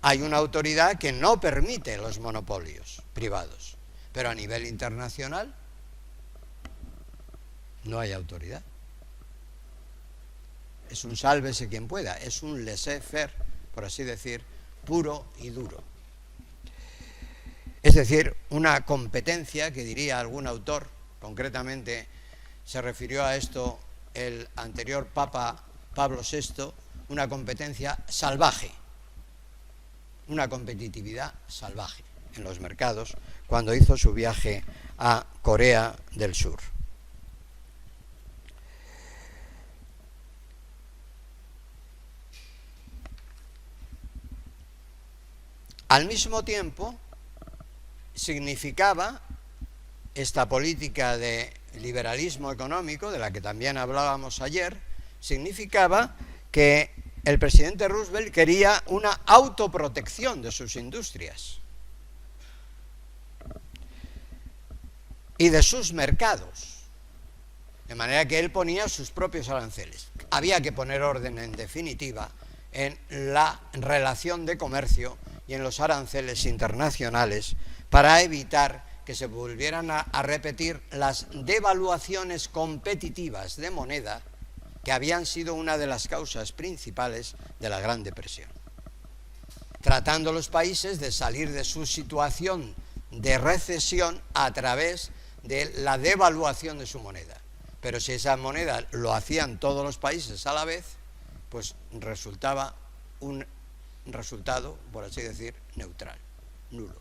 hay una autoridad que no permite los monopolios privados, pero a nivel internacional no hay autoridad. Es un sálvese quien pueda, es un laissez-faire, por así decir, puro y duro. Es decir, una competencia que diría algún autor, concretamente se refirió a esto el anterior Papa Pablo VI, una competencia salvaje, una competitividad salvaje en los mercados cuando hizo su viaje a Corea del Sur. Al mismo tiempo, significaba esta política de liberalismo económico, de la que también hablábamos ayer, significaba que el presidente Roosevelt quería una autoprotección de sus industrias y de sus mercados, de manera que él ponía sus propios aranceles. Había que poner orden, en definitiva, en la relación de comercio y en los aranceles internacionales para evitar que se volvieran a repetir las devaluaciones competitivas de moneda que habían sido una de las causas principales de la Gran Depresión, tratando a los países de salir de su situación de recesión a través de la devaluación de su moneda. Pero si esa moneda lo hacían todos los países a la vez, pues resultaba un resultado, por así decir, neutral, nulo.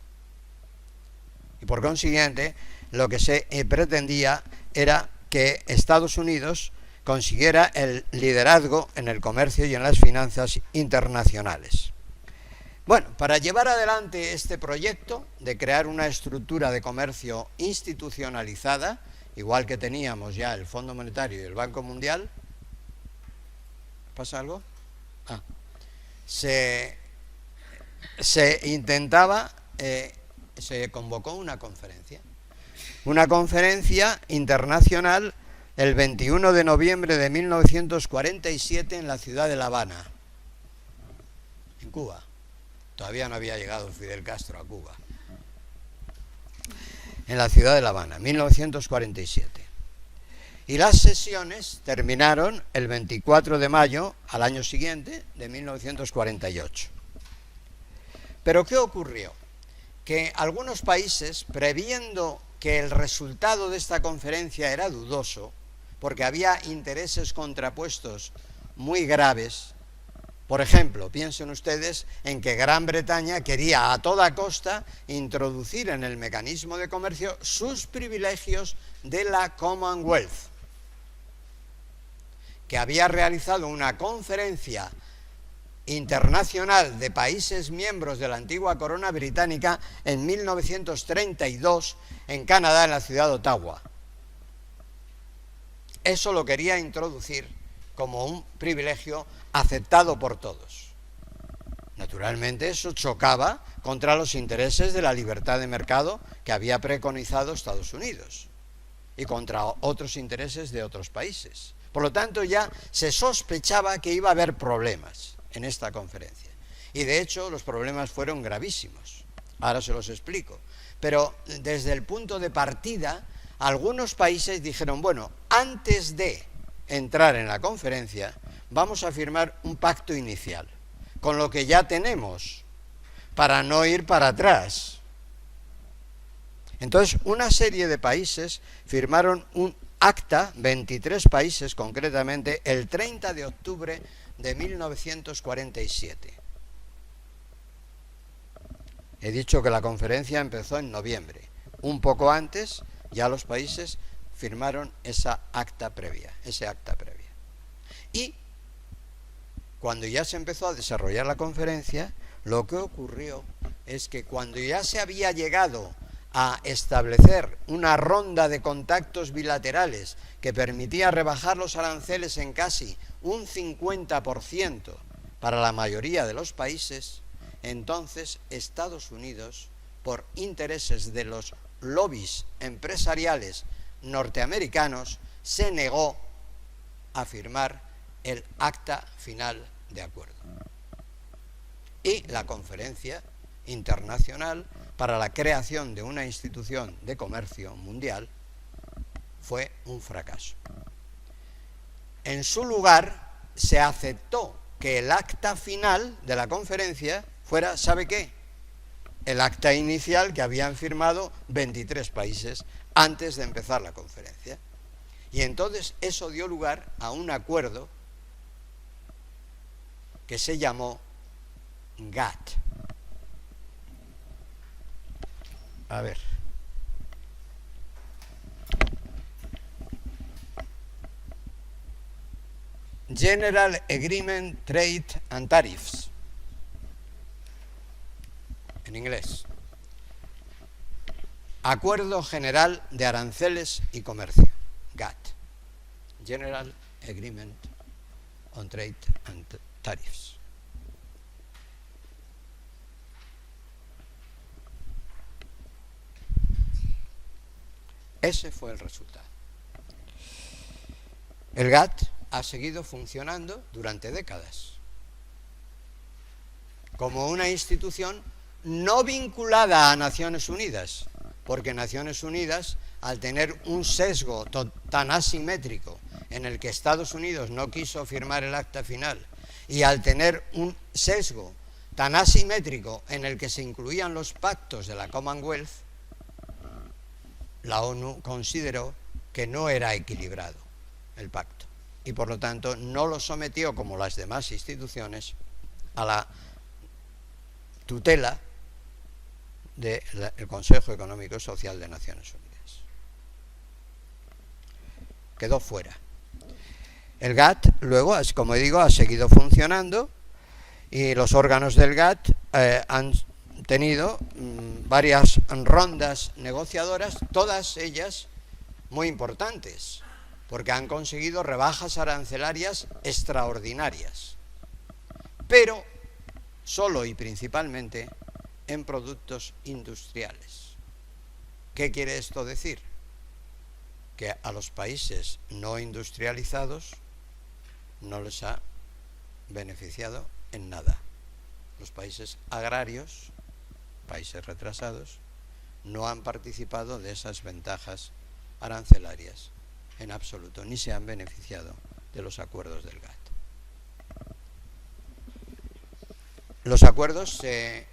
Y por consiguiente, lo que se pretendía era que Estados Unidos consiguiera el liderazgo en el comercio y en las finanzas internacionales. Bueno, para llevar adelante este proyecto de crear una estructura de comercio institucionalizada, igual que teníamos ya el Fondo Monetario y el Banco Mundial, ¿pasa algo? Se intentaba, se convocó una conferencia internacional el 21 de noviembre de 1947 en la ciudad de La Habana, en Cuba. Todavía no había llegado Fidel Castro a Cuba. En la ciudad de La Habana, 1947. Y las sesiones terminaron el 24 de mayo al año siguiente, de 1948. Pero ¿qué ocurrió? Que algunos países, previendo que el resultado de esta conferencia era dudoso, porque había intereses contrapuestos muy graves. Por ejemplo, piensen ustedes en que Gran Bretaña quería a toda costa introducir en el mecanismo de comercio sus privilegios de la Commonwealth, que había realizado una conferencia internacional de países miembros de la antigua corona británica en 1932 en Canadá, en la ciudad de Ottawa. Eso lo quería introducir como un privilegio aceptado por todos. Naturalmente eso chocaba contra los intereses de la libertad de mercado que había preconizado Estados Unidos y contra otros intereses de otros países. Por lo tanto, ya se sospechaba que iba a haber problemas en esta conferencia. Y de hecho, los problemas fueron gravísimos. Ahora se los explico. Pero desde el punto de partida, algunos países dijeron, bueno, antes de entrar en la conferencia, vamos a firmar un pacto inicial, con lo que ya tenemos, para no ir para atrás. Entonces, una serie de países firmaron un acta, 23 países concretamente, el 30 de octubre de 1947. He dicho que la conferencia empezó en noviembre. Un poco antes, ya los países firmaron ese acta previa. Y cuando ya se empezó a desarrollar la conferencia, lo que ocurrió es que cuando ya se había llegado a establecer una ronda de contactos bilaterales que permitía rebajar los aranceles en casi un 50% para la mayoría de los países, entonces Estados Unidos, por intereses de los lobbies empresariales norteamericanos, se negó a firmar el acta final de acuerdo. Y la conferencia internacional para la creación de una institución de comercio mundial fue un fracaso. En su lugar, se aceptó que el acta final de la conferencia fuera, ¿sabe qué? El acta inicial que habían firmado 23 países antes de empezar la conferencia. Y entonces eso dio lugar a un acuerdo que se llamó GATT. A ver. General Agreement, Trade and Tariffs. En inglés. Acuerdo General de Aranceles y Comercio. GATT. General Agreement on Trade and Tariffs. Ese fue el resultado. El GATT ha seguido funcionando durante décadas como una institución no vinculada a Naciones Unidas, porque Naciones Unidas, al tener un sesgo tan asimétrico en el que Estados Unidos no quiso firmar el acta final, y al tener un sesgo tan asimétrico en el que se incluían los pactos de la Commonwealth, la ONU consideró que no era equilibrado el pacto y por lo tanto no lo sometió, como las demás instituciones, a la tutela del Consejo Económico y Social de Naciones Unidas. Quedó fuera. El GATT luego, como digo, ha seguido funcionando y los órganos del GATT han tenido varias rondas negociadoras, todas ellas muy importantes, porque han conseguido rebajas arancelarias extraordinarias, pero solo y principalmente en productos industriales. ¿Qué quiere esto decir? Que a los países no industrializados no les ha beneficiado en nada. Los países agrarios, países retrasados, no han participado de esas ventajas arancelarias en absoluto, ni se han beneficiado de los acuerdos del GATT. Los acuerdos se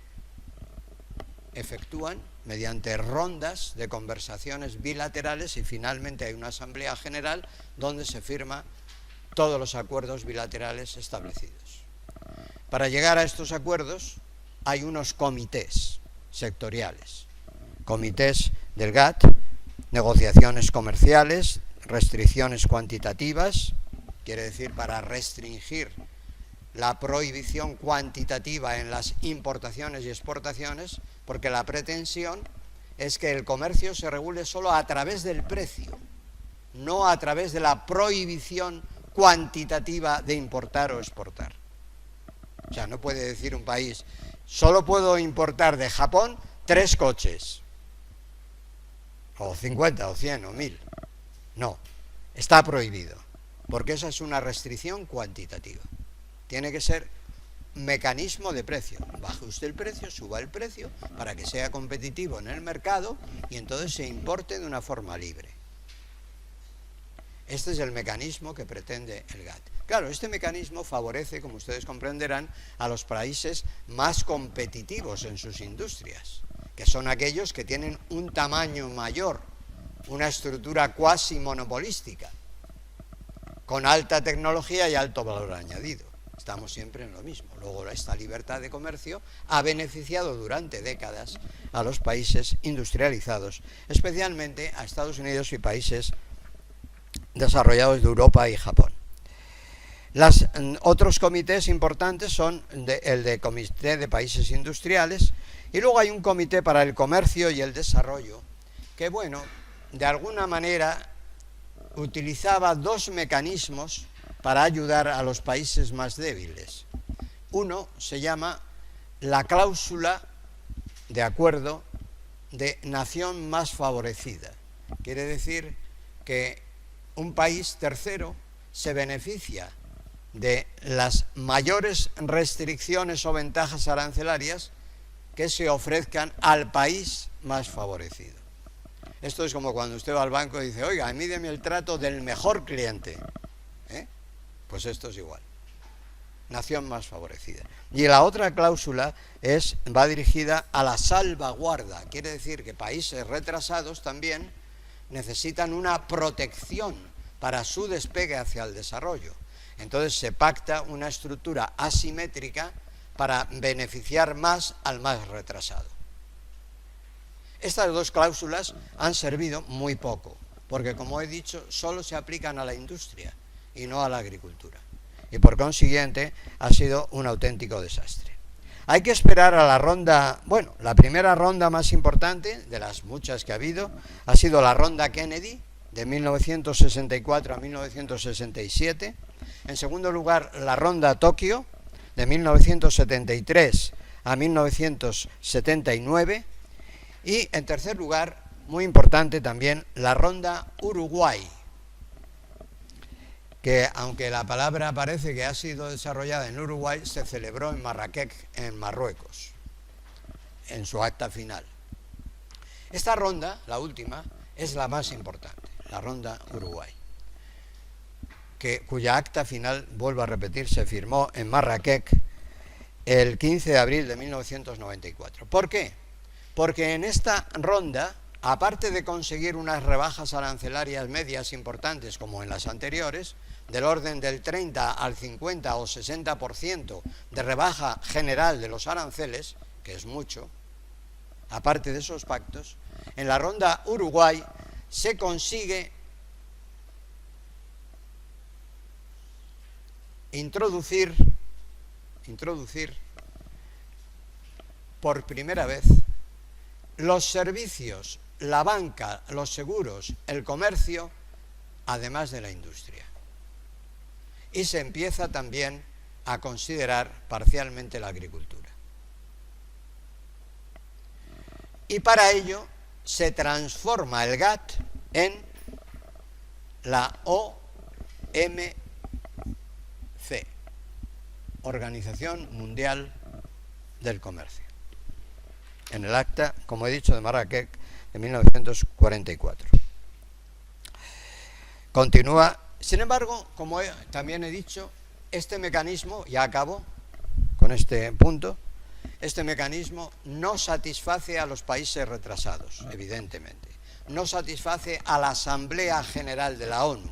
efectúan mediante rondas de conversaciones bilaterales y finalmente hay una asamblea general donde se firman todos los acuerdos bilaterales establecidos. Para llegar a estos acuerdos hay unos comités sectoriales, comités del GATT, negociaciones comerciales, restricciones cuantitativas, quiere decir para restringir la prohibición cuantitativa en las importaciones y exportaciones, porque la pretensión es que el comercio se regule solo a través del precio, no a través de la prohibición cuantitativa de importar o exportar. O sea, no puede decir un país, solo puedo importar de Japón 3 coches, o 50, o 100, o 1000. No, está prohibido, porque esa es una restricción cuantitativa. Tiene que ser mecanismo de precio. Baje usted el precio, suba el precio, para que sea competitivo en el mercado y entonces se importe de una forma libre. Este es el mecanismo que pretende el GATT. Claro, este mecanismo favorece, como ustedes comprenderán, a los países más competitivos en sus industrias, que son aquellos que tienen un tamaño mayor, una estructura cuasi monopolística, con alta tecnología y alto valor añadido. Estamos siempre en lo mismo. Luego, esta libertad de comercio ha beneficiado durante décadas a los países industrializados, especialmente a Estados Unidos y países desarrollados de Europa y Japón. Otros comités importantes son el de Comité de Países Industriales, y luego hay un comité para el comercio y el desarrollo, que, bueno, de alguna manera utilizaba 2 mecanismos para ayudar a los países más débiles. Uno se llama la cláusula de acuerdo de nación más favorecida. Quiere decir que un país tercero se beneficia de las mayores restricciones o ventajas arancelarias que se ofrezcan al país más favorecido. Esto es como cuando usted va al banco y dice, oiga, mídeme el trato del mejor cliente. Pues esto es igual. Nación más favorecida. Y la otra cláusula va dirigida a la salvaguarda. Quiere decir que países retrasados también necesitan una protección para su despegue hacia el desarrollo. Entonces se pacta una estructura asimétrica para beneficiar más al más retrasado. Estas 2 cláusulas han servido muy poco, porque como he dicho, solo se aplican a la industria y no a la agricultura. Y por consiguiente ha sido un auténtico desastre. Hay que esperar a la ronda, bueno, la primera ronda más importante de las muchas que ha habido ha sido la ronda Kennedy de 1964 a 1967. En segundo lugar, la ronda Tokio de 1973 a 1979. Y en tercer lugar, muy importante también, la ronda Uruguay, que aunque la palabra parece que ha sido desarrollada en Uruguay, se celebró en Marrakech, en Marruecos, en su acta final. Esta ronda, la última, es la más importante, la ronda Uruguay, cuya acta final, vuelvo a repetir, se firmó en Marrakech el 15 de abril de 1994. ¿Por qué? Porque en esta ronda, aparte de conseguir unas rebajas arancelarias medias importantes como en las anteriores, del orden del 30 al 50 o 60% de rebaja general de los aranceles, que es mucho, aparte de esos pactos, en la ronda Uruguay se consigue introducir por primera vez los servicios, la banca, los seguros, el comercio, además de la industria. Y se empieza también a considerar parcialmente la agricultura. Y para ello se transforma el GATT en la OMC, Organización Mundial del Comercio, en el acta, como he dicho, de Marrakech de 1944. Continúa, sin embargo, también he dicho, este mecanismo, ya acabo con este punto, Este mecanismo no satisface a los países retrasados, evidentemente. No satisface a la Asamblea General de la ONU,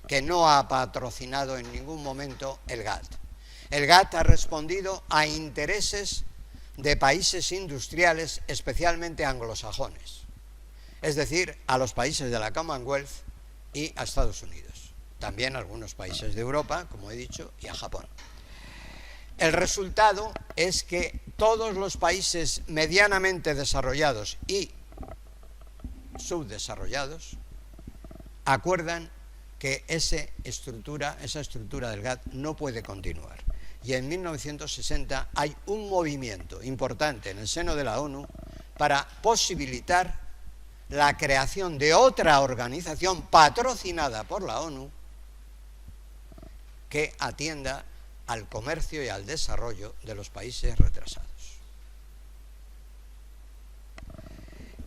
que no ha patrocinado en ningún momento el GATT. El GATT ha respondido a intereses de países industriales, especialmente anglosajones, es decir, a los países de la Commonwealth y a Estados Unidos, también a algunos países de Europa, como he dicho, y a Japón. El resultado es que todos los países medianamente desarrollados y subdesarrollados acuerdan que esa estructura del GATT no puede continuar. Y en 1960 hay un movimiento importante en el seno de la ONU para posibilitar la creación de otra organización patrocinada por la ONU que atienda al comercio y al desarrollo de los países retrasados.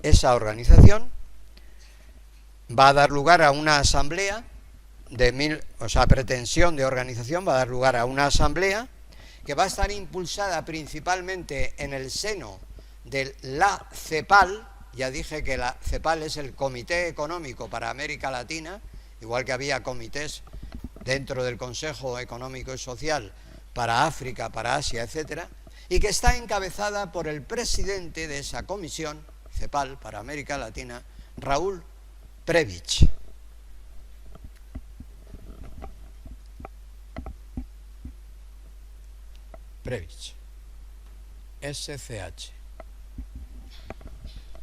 Esa organización va a dar lugar a una asamblea pretensión de organización, va a dar lugar a una asamblea que va a estar impulsada principalmente en el seno de la CEPAL. Ya dije que la CEPAL es el Comité Económico para América Latina, igual que había comités dentro del Consejo Económico y Social para África, para Asia, etcétera, y que está encabezada por el presidente de esa comisión, CEPAL, para América Latina, Raúl Prebisch. Prebisch, SCH,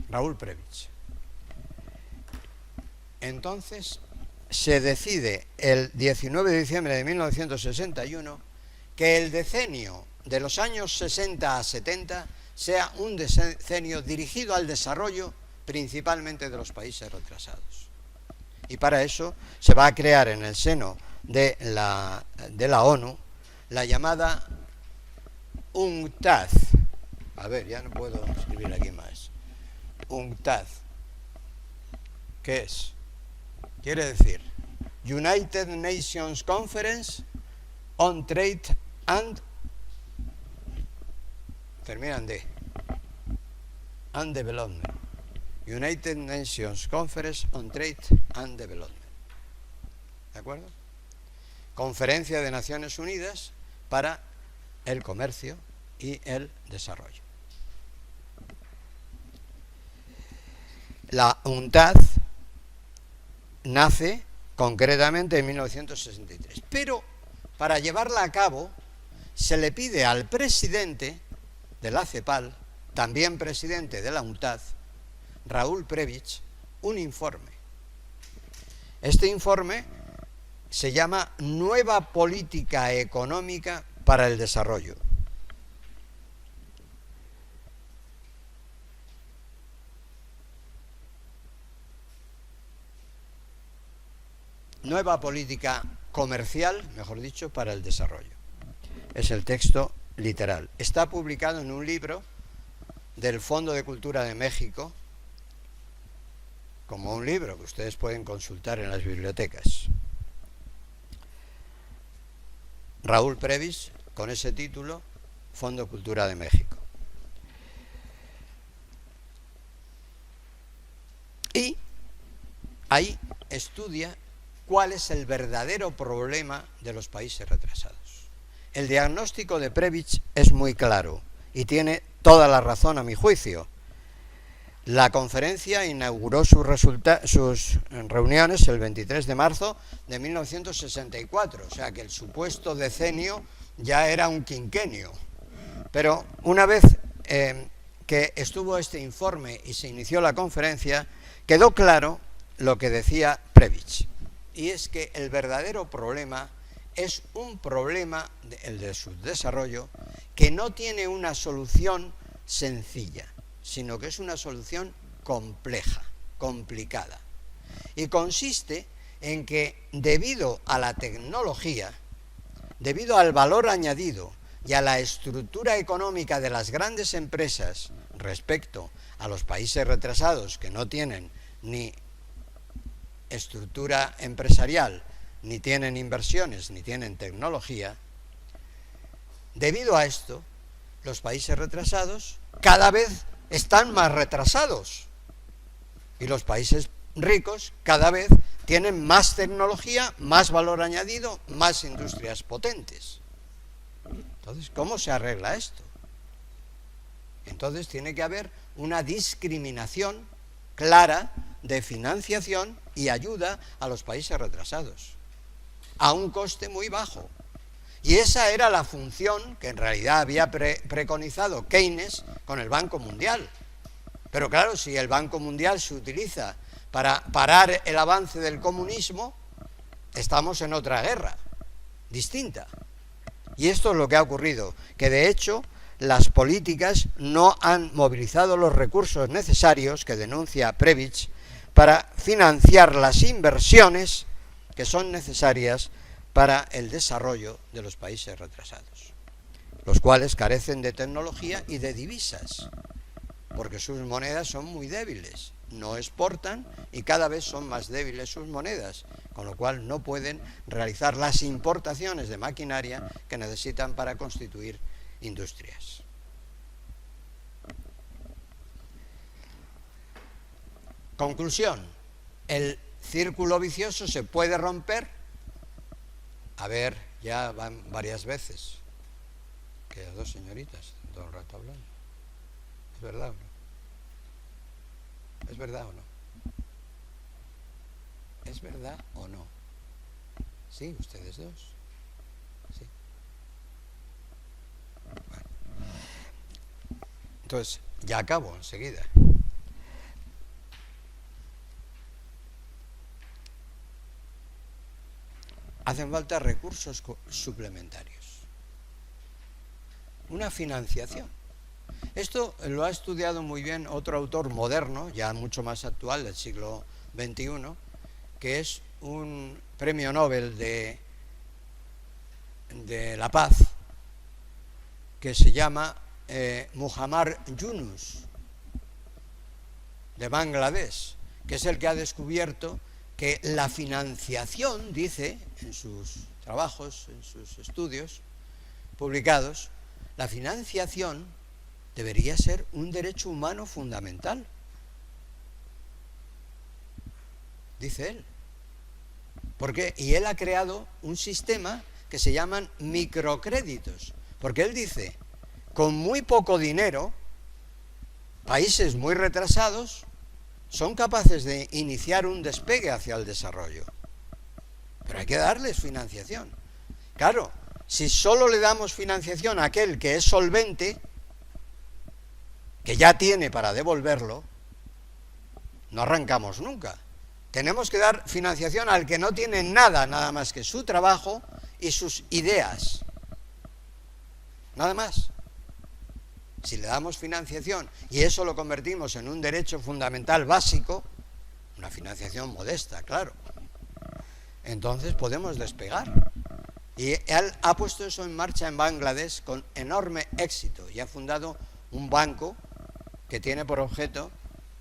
Raúl Prebisch. Entonces se decide el 19 de diciembre de 1961 que el decenio de los años 60 a 70 sea un decenio dirigido al desarrollo principalmente de los países retrasados. Y para eso se va a crear en el seno de la ONU la llamada UNCTAD. A ver, ya no puedo escribir aquí más. UNCTAD. ¿Qué es? Quiere decir United Nations Conference on Trade and terminan de and Development. United Nations Conference on Trade and Development. ¿De acuerdo? Conferencia de Naciones Unidas para el comercio y el desarrollo. La UNCTAD nace concretamente en 1963, pero para llevarla a cabo se le pide al presidente de la CEPAL, también presidente de la UNCTAD, Raúl Prebisch, un informe. Este informe se llama Nueva Política Económica para el Desarrollo. Nueva política comercial, mejor dicho, para el desarrollo. Es el texto literal. Está publicado en un libro del Fondo de Cultura de México, como un libro que ustedes pueden consultar en las bibliotecas. Raúl Prebisch, con ese título, Fondo de Cultura de México. Y ahí estudia cuál es el verdadero problema de los países retrasados. El diagnóstico de Prebisch es muy claro y tiene toda la razón a mi juicio. La conferencia inauguró sus reuniones el 23 de marzo de 1964, o sea que el supuesto decenio ya era un quinquenio. Pero una vez que estuvo este informe y se inició la conferencia, quedó claro lo que decía Prebisch. Y es que el verdadero problema es un problema, el de subdesarrollo, que no tiene una solución sencilla, sino que es una solución compleja, complicada. Y consiste en que debido a la tecnología, debido al valor añadido y a la estructura económica de las grandes empresas respecto a los países retrasados que no tienen ni estructura empresarial, ni tienen inversiones, ni tienen tecnología, debido a esto, los países retrasados cada vez están más retrasados y los países ricos cada vez tienen más tecnología, más valor añadido, más industrias potentes. Entonces, ¿cómo se arregla esto? Entonces tiene que haber una discriminación clara de financiación y ayuda a los países retrasados, a un coste muy bajo. Y esa era la función que en realidad había preconizado Keynes con el Banco Mundial. Pero claro, si el Banco Mundial se utiliza para parar el avance del comunismo, estamos en otra guerra, distinta. Y esto es lo que ha ocurrido, que de hecho las políticas no han movilizado los recursos necesarios, que denuncia Prebisch, para financiar las inversiones que son necesarias para el desarrollo de los países retrasados, los cuales carecen de tecnología y de divisas, porque sus monedas son muy débiles, no exportan y cada vez son más débiles sus monedas, con lo cual no pueden realizar las importaciones de maquinaria que necesitan para constituir industrias. Conclusión: el círculo vicioso se puede romper. A ver, ya van varias veces que las dos señoritas todo el rato hablando. ¿Es verdad o no? ¿Es verdad o no? ¿Es verdad o no? Sí, ustedes dos. Sí. Bueno. Entonces, ya acabo enseguida. Hacen falta recursos suplementarios. Una financiación. Esto lo ha estudiado muy bien otro autor moderno, ya mucho más actual, del siglo XXI, que es un premio Nobel de la paz, que se llama Muhammad Yunus, de Bangladesh, que es el que ha descubierto que la financiación, dice en sus trabajos, en sus estudios publicados, la financiación debería ser un derecho humano fundamental, dice él. ¿Por qué? Y él ha creado un sistema que se llaman microcréditos, porque él dice, con muy poco dinero, países muy retrasados son capaces de iniciar un despegue hacia el desarrollo, pero hay que darles financiación. Claro, si solo le damos financiación a aquel que es solvente, que ya tiene para devolverlo, no arrancamos nunca. Tenemos que dar financiación al que no tiene nada, nada más que su trabajo y sus ideas. Nada más. Si le damos financiación y eso lo convertimos en un derecho fundamental básico, una financiación modesta, claro, entonces podemos despegar. Y él ha puesto eso en marcha en Bangladesh con enorme éxito y ha fundado un banco que tiene por objeto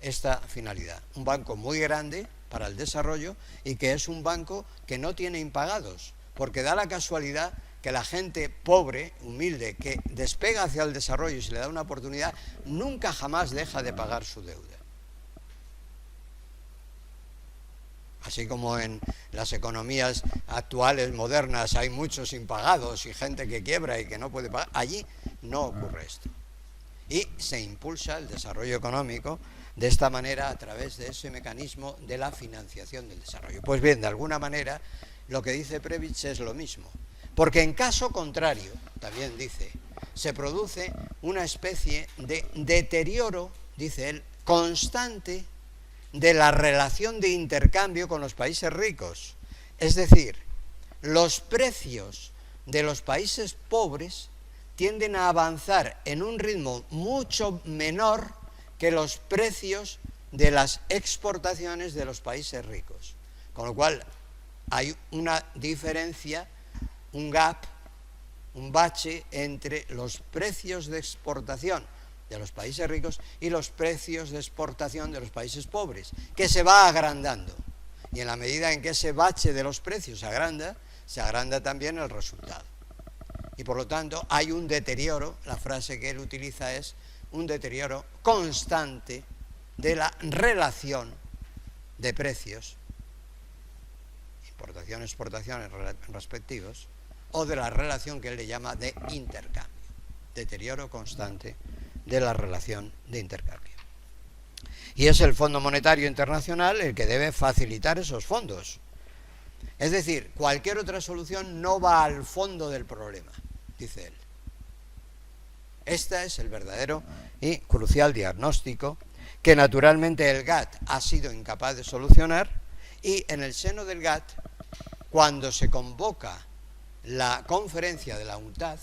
esta finalidad. Un banco muy grande para el desarrollo y que es un banco que no tiene impagados, porque da la casualidad que la gente pobre, humilde, que despega hacia el desarrollo y se le da una oportunidad, nunca jamás deja de pagar su deuda. Así como en las economías actuales, modernas, hay muchos impagados y gente que quiebra y que no puede pagar, allí no ocurre esto. Y se impulsa el desarrollo económico de esta manera a través de ese mecanismo de la financiación del desarrollo. Pues bien, de alguna manera, lo que dice Prebisch es lo mismo. Porque en caso contrario, también dice, se produce una especie de deterioro, dice él, constante de la relación de intercambio con los países ricos. Es decir, los precios de los países pobres tienden a avanzar en un ritmo mucho menor que los precios de las exportaciones de los países ricos. Con lo cual, hay una diferencia, un gap, un bache entre los precios de exportación de los países ricos y los precios de exportación de los países pobres, que se va agrandando. Y en la medida en que ese bache de los precios se agranda también el resultado. y por lo tanto hay un deterioro, la frase que él utiliza es un deterioro constante de la relación de precios, importación, exportaciones respectivos, o de la relación que él le llama de intercambio, deterioro constante de la relación de intercambio. Y es el Fondo Monetario Internacional el que debe facilitar esos fondos. Es decir, cualquier otra solución no va al fondo del problema, dice él. Este es el verdadero y crucial diagnóstico que naturalmente el GATT ha sido incapaz de solucionar, y en el seno del GATT, cuando se convoca la conferencia de la UNCTAD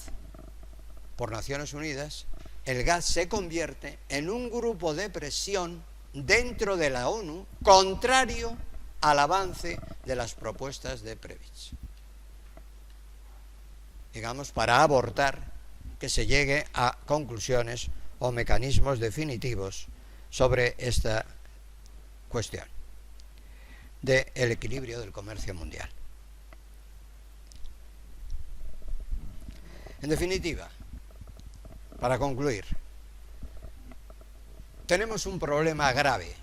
por Naciones Unidas, el GATT se convierte en un grupo de presión dentro de la ONU contrario al avance de las propuestas de Prebisch. Digamos, para abortar que se llegue a conclusiones o mecanismos definitivos sobre esta cuestión del equilibrio del comercio mundial. En definitiva, para concluir, tenemos un problema grave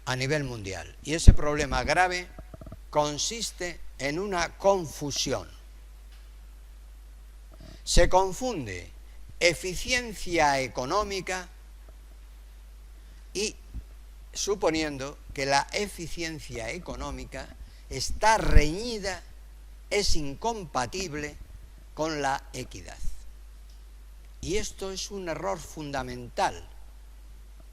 a nivel mundial, y ese problema grave consiste en una confusión. Se confunde eficiencia económica y suponiendo que la eficiencia económica está reñida, es incompatible con la equidad. Y esto es un error fundamental,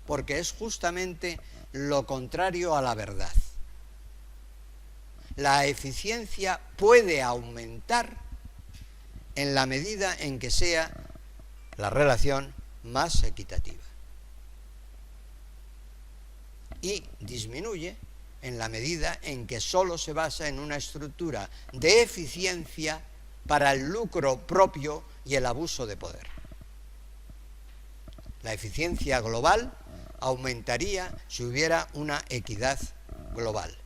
porque es justamente lo contrario a la verdad. La eficiencia puede aumentar en la medida en que sea la relación más equitativa, y disminuye en la medida en que solo se basa en una estructura de eficiencia para el lucro propio y el abuso de poder. La eficiencia global aumentaría si hubiera una equidad global.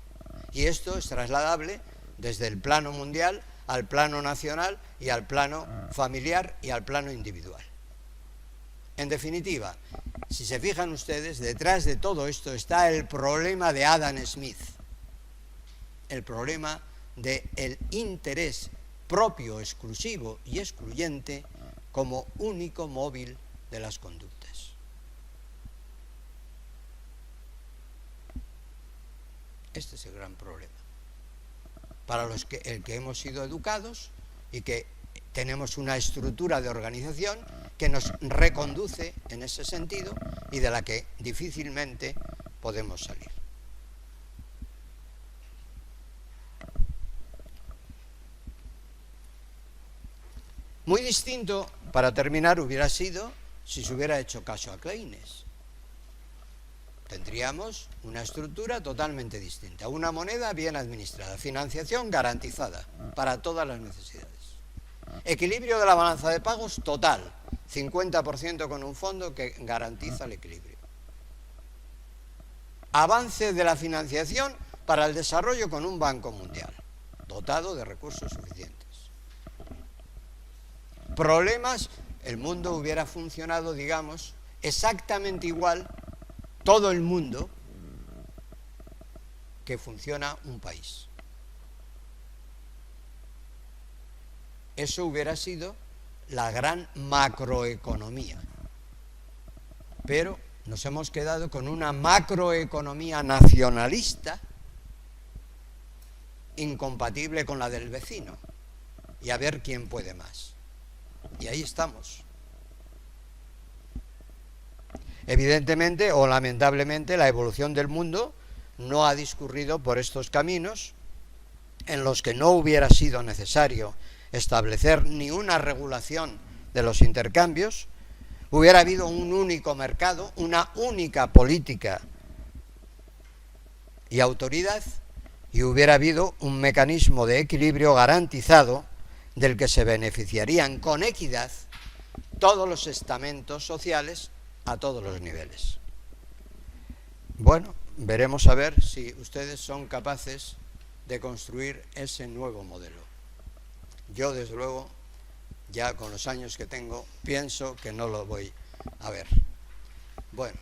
Y esto es trasladable desde el plano mundial al plano nacional y al plano familiar y al plano individual. En definitiva, si se fijan ustedes, detrás de todo esto está el problema de Adam Smith, el problema del interés propio, exclusivo y excluyente como único móvil de las conductas. Este es el gran problema para el que hemos sido educados y que tenemos una estructura de organización que nos reconduce en ese sentido y de la que difícilmente podemos salir. Muy distinto, para terminar, hubiera sido si se hubiera hecho caso a Keynes. Tendríamos una estructura totalmente distinta, una moneda bien administrada, financiación garantizada para todas las necesidades, equilibrio de la balanza de pagos total, 50% con un fondo que garantiza el equilibrio, avance de la financiación para el desarrollo con un banco mundial dotado de recursos suficientes. Problemas, el mundo hubiera funcionado, digamos, exactamente igual, todo el mundo, que funciona un país. Eso hubiera sido la gran macroeconomía. Pero nos hemos quedado con una macroeconomía nacionalista incompatible con la del vecino, y a ver quién puede más. Y ahí estamos. Evidentemente o lamentablemente la evolución del mundo no ha discurrido por estos caminos en los que no hubiera sido necesario establecer ni una regulación de los intercambios, hubiera habido un único mercado, una única política y autoridad, y hubiera habido un mecanismo de equilibrio garantizado del que se beneficiarían con equidad todos los estamentos sociales a todos los niveles. Bueno, veremos a ver si ustedes son capaces de construir ese nuevo modelo. yo desde luego, ya con los años que tengo, pienso que no lo voy a ver. Bueno,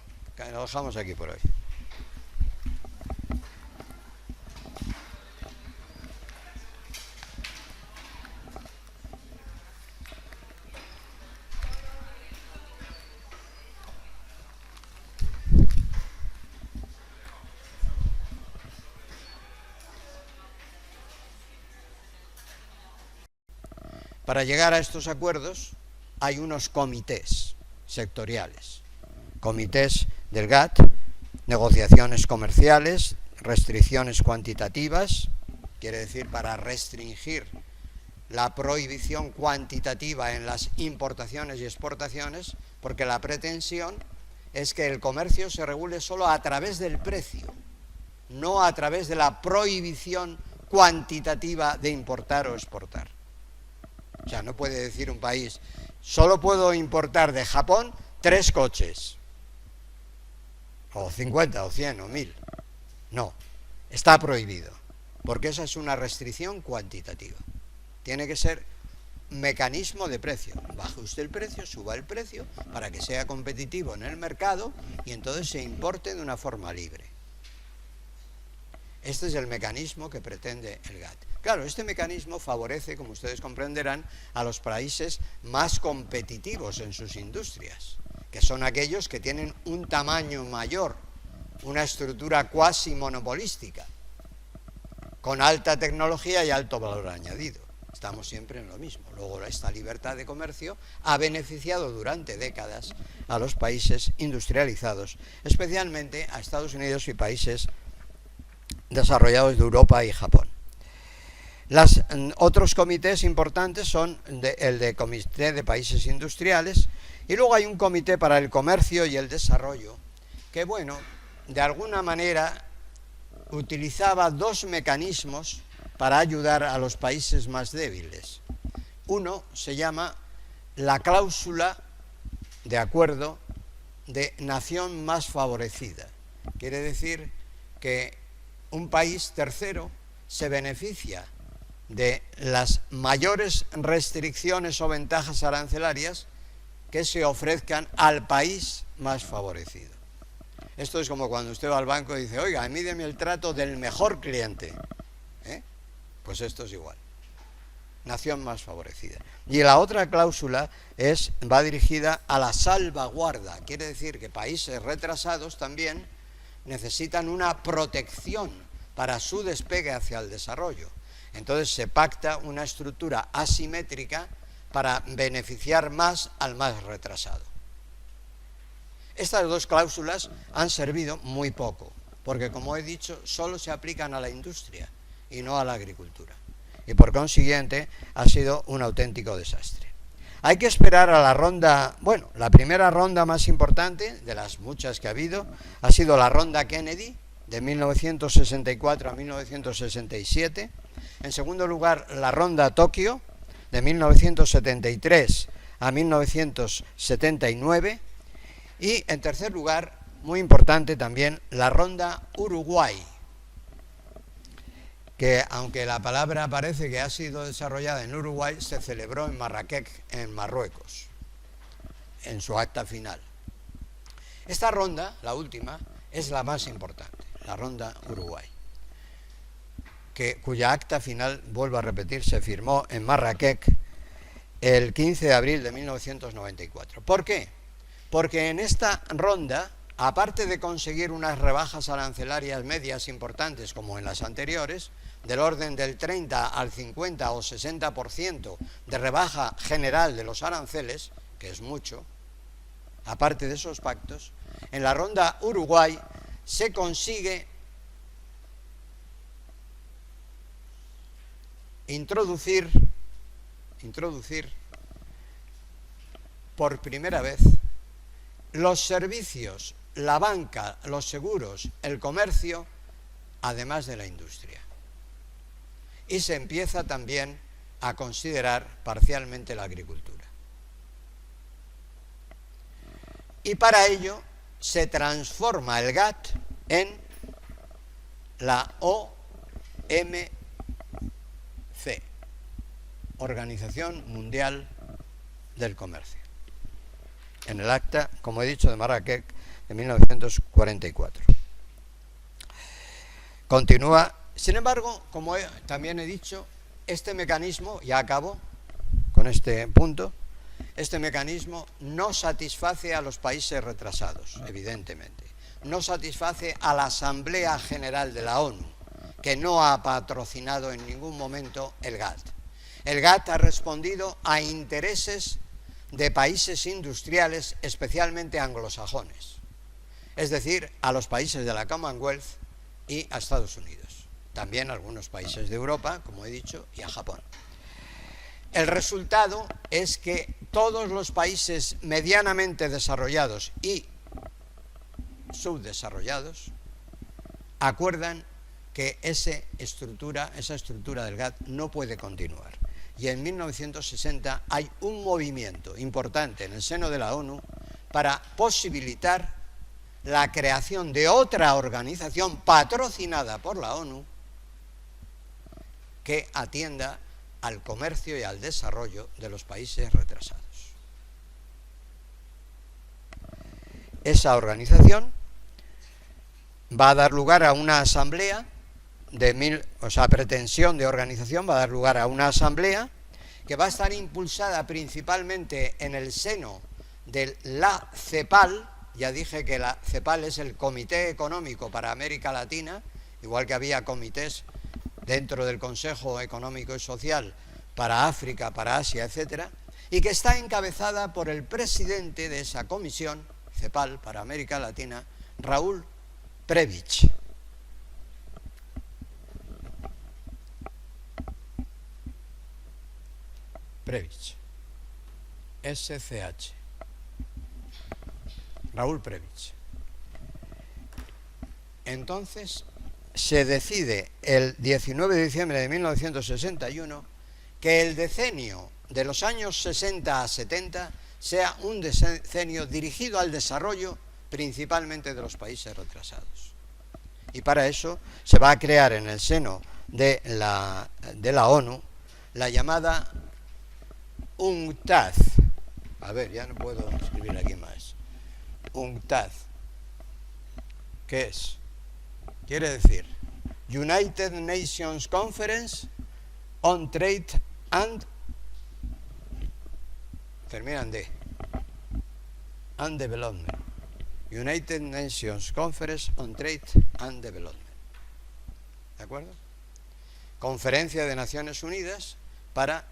lo dejamos aquí por hoy. Para llegar a estos acuerdos hay unos comités sectoriales, comités del GATT, negociaciones comerciales, restricciones cuantitativas, quiere decir para restringir la prohibición cuantitativa en las importaciones y exportaciones, porque la pretensión es que el comercio se regule solo a través del precio, no a través de la prohibición cuantitativa de importar o exportar. O sea, no puede decir un país, solo puedo importar de Japón 3 coches, o 50, o 100, o 1000. No, está prohibido, porque esa es una restricción cuantitativa. Tiene que ser mecanismo de precio. Baje usted el precio, suba el precio, para que sea competitivo en el mercado y entonces se importe de una forma libre. Este es el mecanismo que pretende el GATT. Claro, este mecanismo favorece, como ustedes comprenderán, a los países más competitivos en sus industrias, que son aquellos que tienen un tamaño mayor, una estructura cuasi monopolística, con alta tecnología y alto valor añadido. Estamos siempre en lo mismo. Luego, esta libertad de comercio ha beneficiado durante décadas a los países industrializados, especialmente a Estados Unidos y países desarrollados de Europa y Japón. Otros comités importantes son el de Comité de Países Industriales, y luego hay un comité para el comercio y el desarrollo que, bueno, de alguna manera utilizaba 2 mecanismos para ayudar a los países más débiles. Uno se llama la cláusula de acuerdo de nación más favorecida. Quiere decir que un país tercero se beneficia de las mayores restricciones o ventajas arancelarias que se ofrezcan al país más favorecido. Esto es como cuando usted va al banco y dice, oiga, mídeme el trato del mejor cliente. Pues esto es igual. Nación más favorecida. Y la otra cláusula va dirigida a la salvaguarda. Quiere decir que países retrasados también necesitan una protección para su despegue hacia el desarrollo. Entonces se pacta una estructura asimétrica para beneficiar más al más retrasado. Estas 2 cláusulas han servido muy poco, porque como he dicho, solo se aplican a la industria y no a la agricultura. Y por consiguiente ha sido un auténtico desastre. Hay que esperar a la ronda, bueno, la primera ronda más importante de las muchas que ha habido ha sido la ronda Kennedy, de 1964 a 1967. En segundo lugar, la ronda Tokio, de 1973 a 1979. Y en tercer lugar, muy importante también, la ronda Uruguay, que aunque la palabra parece que ha sido desarrollada en Uruguay, se celebró en Marrakech, en Marruecos, en su acta final. Esta ronda, la última, es la más importante, la ronda Uruguay, cuya acta final, vuelvo a repetir, se firmó en Marrakech el 15 de abril de 1994. ¿Por qué? Porque en esta ronda, aparte de conseguir unas rebajas arancelarias medias importantes como en las anteriores, del orden del 30 al 50 o 60% de rebaja general de los aranceles, que es mucho, aparte de esos pactos, en la ronda Uruguay se consigue introducir por primera vez los servicios, la banca, los seguros, el comercio, además de la industria. Y se empieza también a considerar parcialmente la agricultura. Y para ello se transforma el GATT en la OMC, Organización Mundial del Comercio, en el acta, como he dicho, de Marrakech de 1944. Continúa, sin embargo, como también he dicho, este mecanismo, ya acabo con este punto, este mecanismo no satisface a los países retrasados, evidentemente. No satisface a la Asamblea General de la ONU, que no ha patrocinado en ningún momento el GATT. El GATT ha respondido a intereses de países industriales, especialmente anglosajones, es decir, a los países de la Commonwealth y a Estados Unidos, también a algunos países de Europa, como he dicho, y a Japón. El resultado es que todos los países medianamente desarrollados y subdesarrollados acuerdan que esa estructura del GATT no puede continuar. Y en 1960 hay un movimiento importante en el seno de la ONU para posibilitar la creación de otra organización patrocinada por la ONU que atienda al comercio y al desarrollo de los países retrasados. Esa organización va a dar lugar a una asamblea pretensión de organización va a dar lugar a una asamblea que va a estar impulsada principalmente en el seno de la CEPAL. Ya dije que la CEPAL es el Comité Económico para América Latina, igual que había comités dentro del Consejo Económico y Social para África, para Asia, etcétera, y que está encabezada por el presidente de esa comisión, CEPAL, para América Latina, Raúl Prebisch. Prebisch, SCH, Raúl Prebisch. Entonces se decide el 19 de diciembre de 1961 que el decenio de los años 60 a 70 sea un decenio dirigido al desarrollo principalmente de los países retrasados. Y para eso se va a crear en el seno de la ONU la llamada UNCTAD. A ver, ya no puedo escribir aquí más. UNCTAD. ¿Qué es? Quiere decir United Nations Conference on Trade and Development. United Nations Conference on Trade and Development. ¿De acuerdo? Conferencia de Naciones Unidas para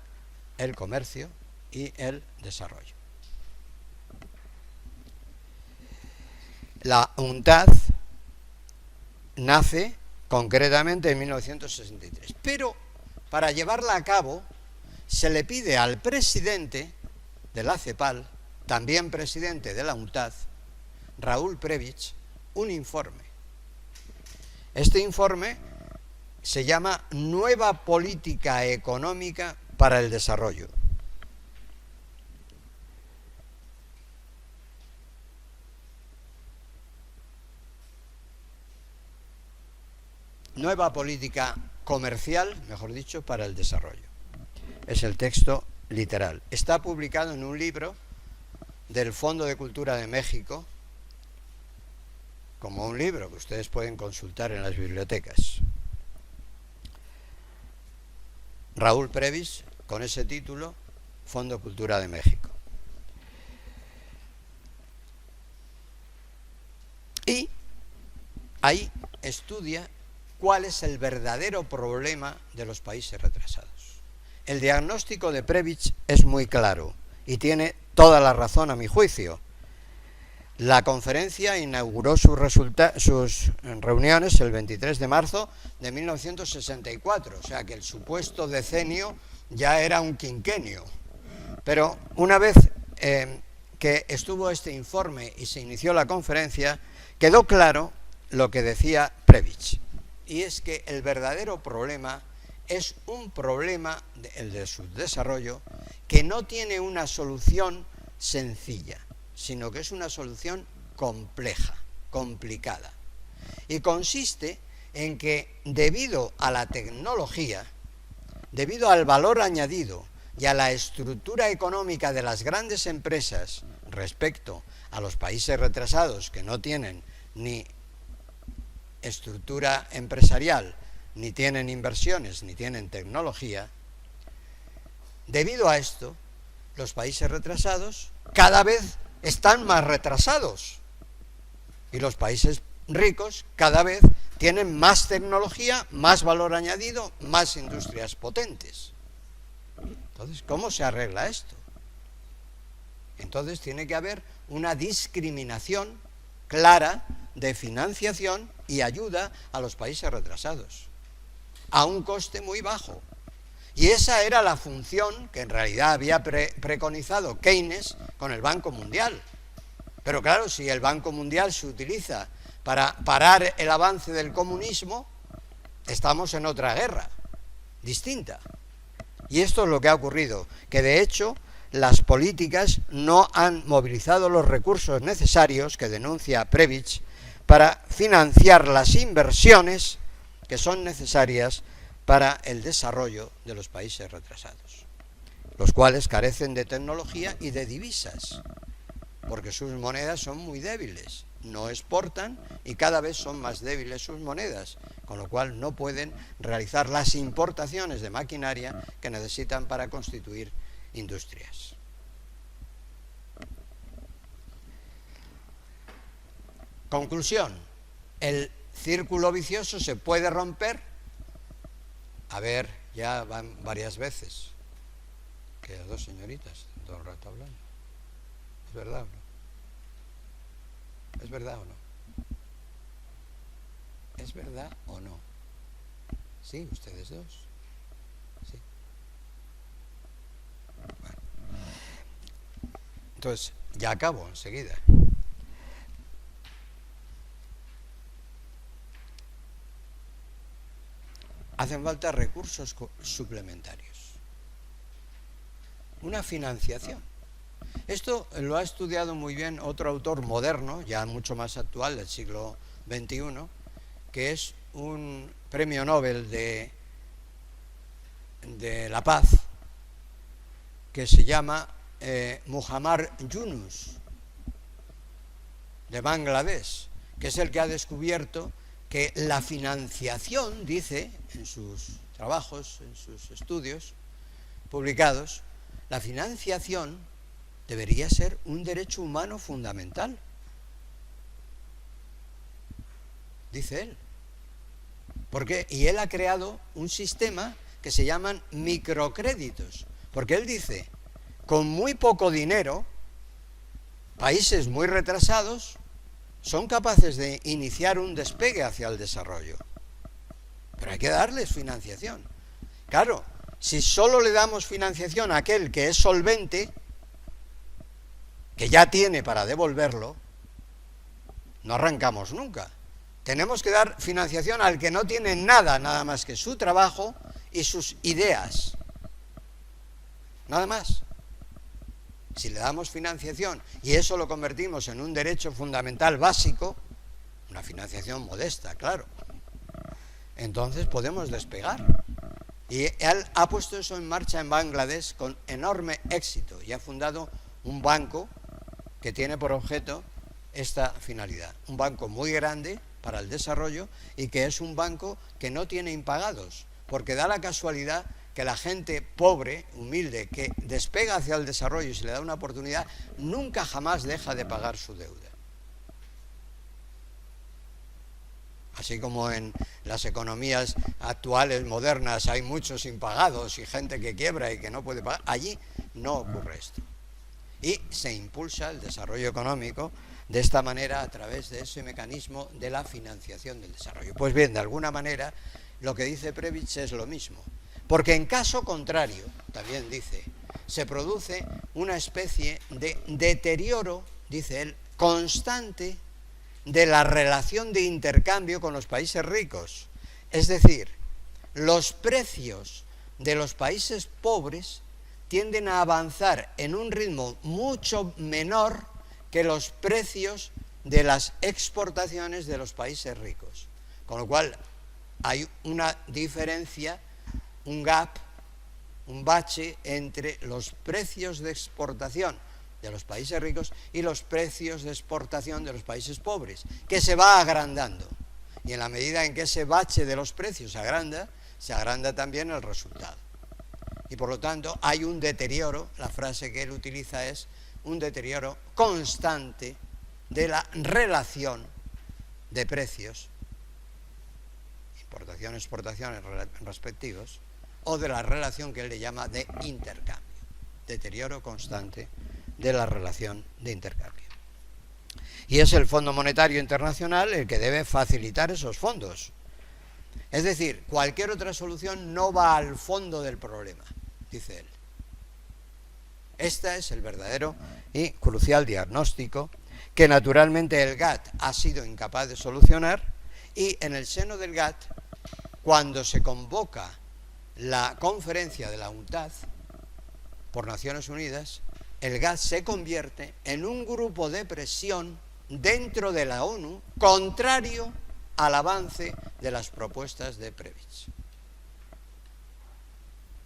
el comercio y el desarrollo. La UNCTAD nace concretamente en 1963, pero para llevarla a cabo se le pide al presidente de la CEPAL, también presidente de la UNCTAD, Raúl Prebisch, un informe. Este informe se llama Nueva Política Económica para el Desarrollo. Nueva política comercial, mejor dicho, para el desarrollo. Es el texto literal. Está publicado en un libro del Fondo de Cultura de México, como un libro que ustedes pueden consultar en las bibliotecas. Raúl Prebisch, con ese título, Fondo de Cultura de México. Y ahí estudia cuál es el verdadero problema de los países retrasados. El diagnóstico de Prebisch es muy claro y tiene toda la razón a mi juicio. La conferencia inauguró sus reuniones el 23 de marzo de 1964, o sea que el supuesto decenio ya era un quinquenio. Pero una vez que estuvo este informe y se inició la conferencia, quedó claro lo que decía Prebisch, y es que el verdadero problema es un problema, el de subdesarrollo, que no tiene una solución sencilla, sino que es una solución compleja, complicada. Y consiste en que debido a la tecnología, debido al valor añadido, y a la estructura económica de las grandes empresas respecto a los países retrasados que no tienen ni estructura empresarial, ni tienen inversiones, ni tienen tecnología, debido a esto, los países retrasados cada vez están más retrasados y los países ricos cada vez tienen más tecnología, más valor añadido, más industrias potentes. Entonces, ¿cómo se arregla esto? Entonces tiene que haber una discriminación clara de financiación y ayuda a los países retrasados, a un coste muy bajo. Y esa era la función que en realidad había preconizado Keynes con el Banco Mundial. Pero claro, si el Banco Mundial se utiliza para parar el avance del comunismo, estamos en otra guerra, distinta. Y esto es lo que ha ocurrido, que de hecho las políticas no han movilizado los recursos necesarios, que denuncia Prebisch, para financiar las inversiones que son necesarias para el desarrollo de los países retrasados, los cuales carecen de tecnología y de divisas, porque sus monedas son muy débiles, no exportan y cada vez son más débiles sus monedas, con lo cual no pueden realizar las importaciones de maquinaria que necesitan para constituir industrias. Conclusión: el círculo vicioso se puede romper. A ver, ya van varias veces que las dos señoritas todo el rato hablando. ¿Es verdad o no? ¿Es verdad o no? ¿Es verdad o no? Sí, ustedes dos. Sí. Bueno. Entonces, ya acabo enseguida. Hacen falta recursos suplementarios. Una financiación. Esto lo ha estudiado muy bien otro autor moderno, ya mucho más actual, del siglo XXI, que es un premio Nobel de la paz, que se llama Muhammad Yunus, de Bangladesh, que es el que ha descubierto que la financiación, dice en sus trabajos, en sus estudios publicados, la financiación debería ser un derecho humano fundamental, dice él. Y él ha creado un sistema que se llaman microcréditos, porque él dice, con muy poco dinero, países muy retrasados son capaces de iniciar un despegue hacia el desarrollo, pero hay que darles financiación. Claro, si solo le damos financiación a aquel que es solvente, que ya tiene para devolverlo, no arrancamos nunca. Tenemos que dar financiación al que no tiene nada más que su trabajo y sus ideas, nada más. Si le damos financiación y eso lo convertimos en un derecho fundamental básico, una financiación modesta, claro, entonces podemos despegar. Y él ha puesto eso en marcha en Bangladesh con enorme éxito y ha fundado un banco que tiene por objeto esta finalidad. Un banco muy grande para el desarrollo y que es un banco que no tiene impagados, porque da la casualidad que la gente pobre, humilde, que despega hacia el desarrollo y se le da una oportunidad, nunca jamás deja de pagar su deuda. Así como en las economías actuales, modernas, hay muchos impagados y gente que quiebra y que no puede pagar, allí no ocurre esto. Y se impulsa el desarrollo económico de esta manera a través de ese mecanismo de la financiación del desarrollo. Pues bien, de alguna manera, lo que dice Prebisch es lo mismo. Porque en caso contrario, también dice, se produce una especie de deterioro, dice él, constante de la relación de intercambio con los países ricos. Es decir, los precios de los países pobres tienden a avanzar en un ritmo mucho menor que los precios de las exportaciones de los países ricos. Con lo cual hay una diferencia, un gap, un bache entre los precios de exportación de los países ricos y los precios de exportación de los países pobres, que se va agrandando. Y en la medida en que ese bache de los precios se agranda también el resultado. Y por lo tanto hay un deterioro, la frase que él utiliza es un deterioro constante de la relación de precios, importación, exportaciones respectivos, o de la relación que él le llama de intercambio, deterioro constante de la relación de intercambio. Y es el Fondo Monetario Internacional el que debe facilitar esos fondos. Es decir, cualquier otra solución no va al fondo del problema, dice él. Este es el verdadero y crucial diagnóstico que naturalmente el GATT ha sido incapaz de solucionar, y en el seno del GATT, cuando se convoca la conferencia de la UNCTAD por Naciones Unidas, el GATT se convierte en un grupo de presión dentro de la ONU contrario al avance de las propuestas de Prebisch,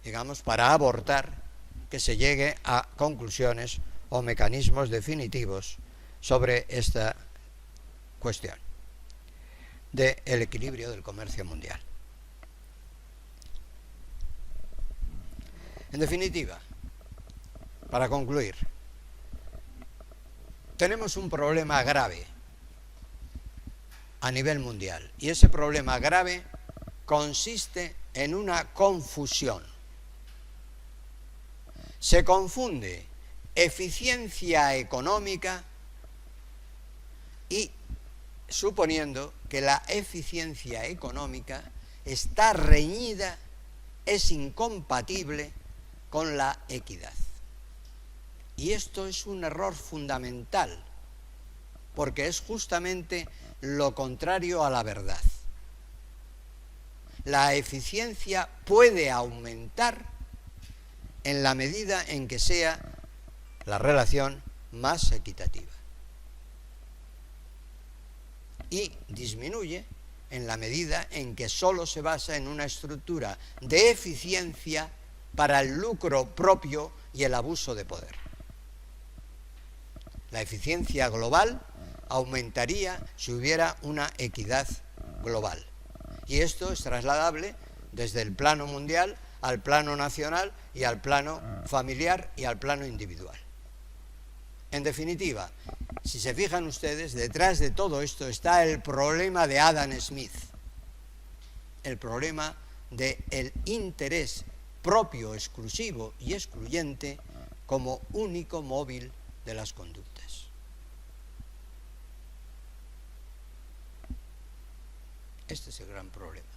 digamos, para abortar que se llegue a conclusiones o mecanismos definitivos sobre esta cuestión del equilibrio del comercio mundial. En definitiva, para concluir, tenemos un problema grave a nivel mundial, y ese problema grave consiste en una confusión. Se confunde eficiencia económica y suponiendo que la eficiencia económica está reñida, es incompatible con la equidad. Y esto es un error fundamental, porque es justamente lo contrario a la verdad. La eficiencia puede aumentar en la medida en que sea la relación más equitativa, y disminuye en la medida en que solo se basa en una estructura de eficiencia para el lucro propio y el abuso de poder. La eficiencia global aumentaría si hubiera una equidad global. Y esto es trasladable desde el plano mundial al plano nacional y al plano familiar y al plano individual. En definitiva, si se fijan ustedes, detrás de todo esto está el problema de Adam Smith, el problema del interés propio, exclusivo y excluyente como único móvil de las conductas. Este es el gran problema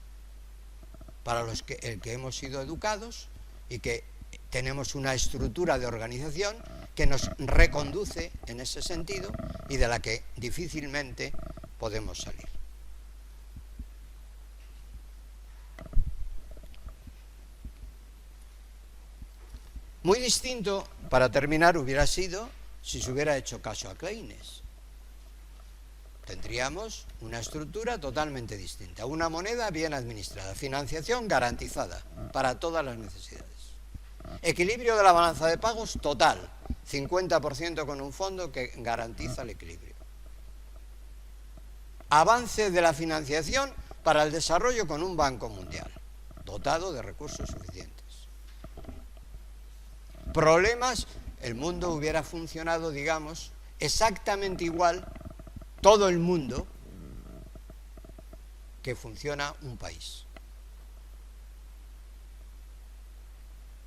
para el que hemos sido educados y que tenemos una estructura de organización que nos reconduce en ese sentido y de la que difícilmente podemos salir. Muy distinto, para terminar, hubiera sido si se hubiera hecho caso a Keynes. Tendríamos una estructura totalmente distinta, una moneda bien administrada, financiación garantizada para todas las necesidades, equilibrio de la balanza de pagos total, 50% con un fondo que garantiza el equilibrio, avance de la financiación para el desarrollo con un banco mundial, dotado de recursos suficientes. Problemas, el mundo hubiera funcionado, digamos, exactamente igual, todo el mundo, que funciona un país.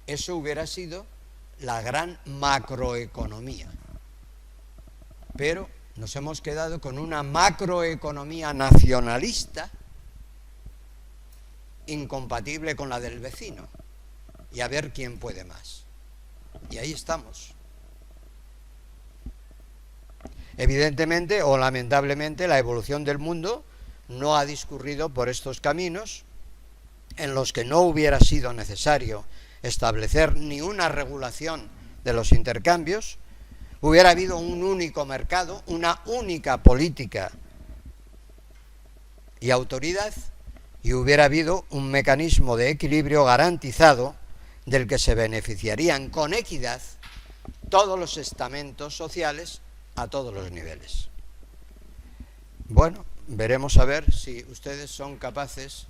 Eso hubiera sido la gran macroeconomía. Pero nos hemos quedado con una macroeconomía nacionalista incompatible con la del vecino, y a ver quién puede más. Y ahí estamos. Evidentemente o lamentablemente la evolución del mundo no ha discurrido por estos caminos en los que no hubiera sido necesario establecer ni una regulación de los intercambios, hubiera habido un único mercado, una única política y autoridad, y hubiera habido un mecanismo de equilibrio garantizado del que se beneficiarían con equidad todos los estamentos sociales a todos los niveles. Bueno, veremos a ver si ustedes son capaces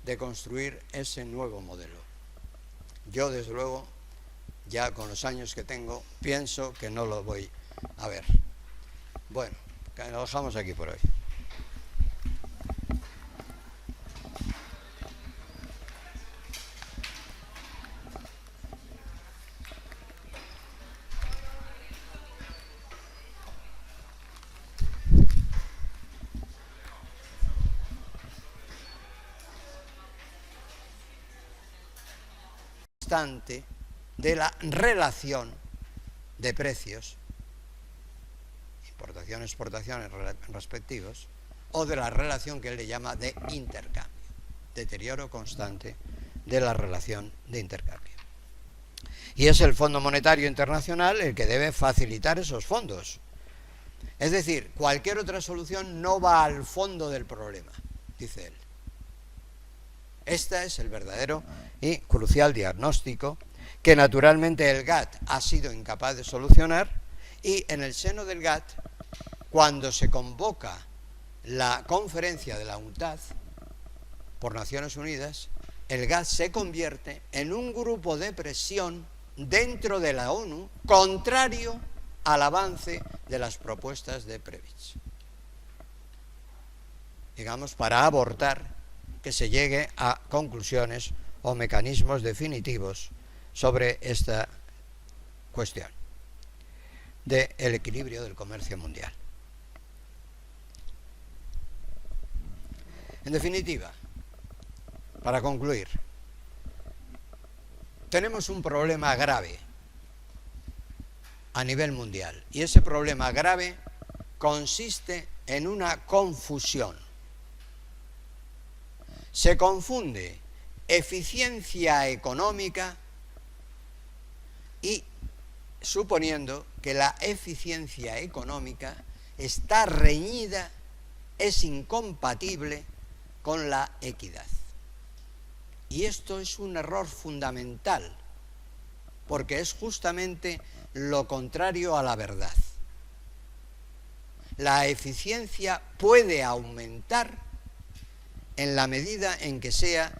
de construir ese nuevo modelo. Yo, desde luego, ya con los años que tengo, pienso que no lo voy a ver. Bueno, lo dejamos aquí por hoy. De la relación de precios, importación, exportaciones respectivos, o de la relación que él le llama de intercambio, deterioro constante de la relación de intercambio. Y es el Fondo Monetario Internacional el que debe facilitar esos fondos. Es decir, cualquier otra solución no va al fondo del problema, dice él. Este es el verdadero y crucial diagnóstico que naturalmente el GATT ha sido incapaz de solucionar, y en el seno del GATT, cuando se convoca la conferencia de la UNCTAD por Naciones Unidas, el GATT se convierte en un grupo de presión dentro de la ONU contrario al avance de las propuestas de Prebisch, digamos, para abortar que se llegue a conclusiones o mecanismos definitivos sobre esta cuestión del equilibrio del comercio mundial. En definitiva, para concluir, tenemos un problema grave a nivel mundial, y ese problema grave consiste en una confusión. Se confunde eficiencia económica y suponiendo que la eficiencia económica está reñida, es incompatible con la equidad. Y esto es un error fundamental, porque es justamente lo contrario a la verdad. La eficiencia puede aumentar en la medida en que sea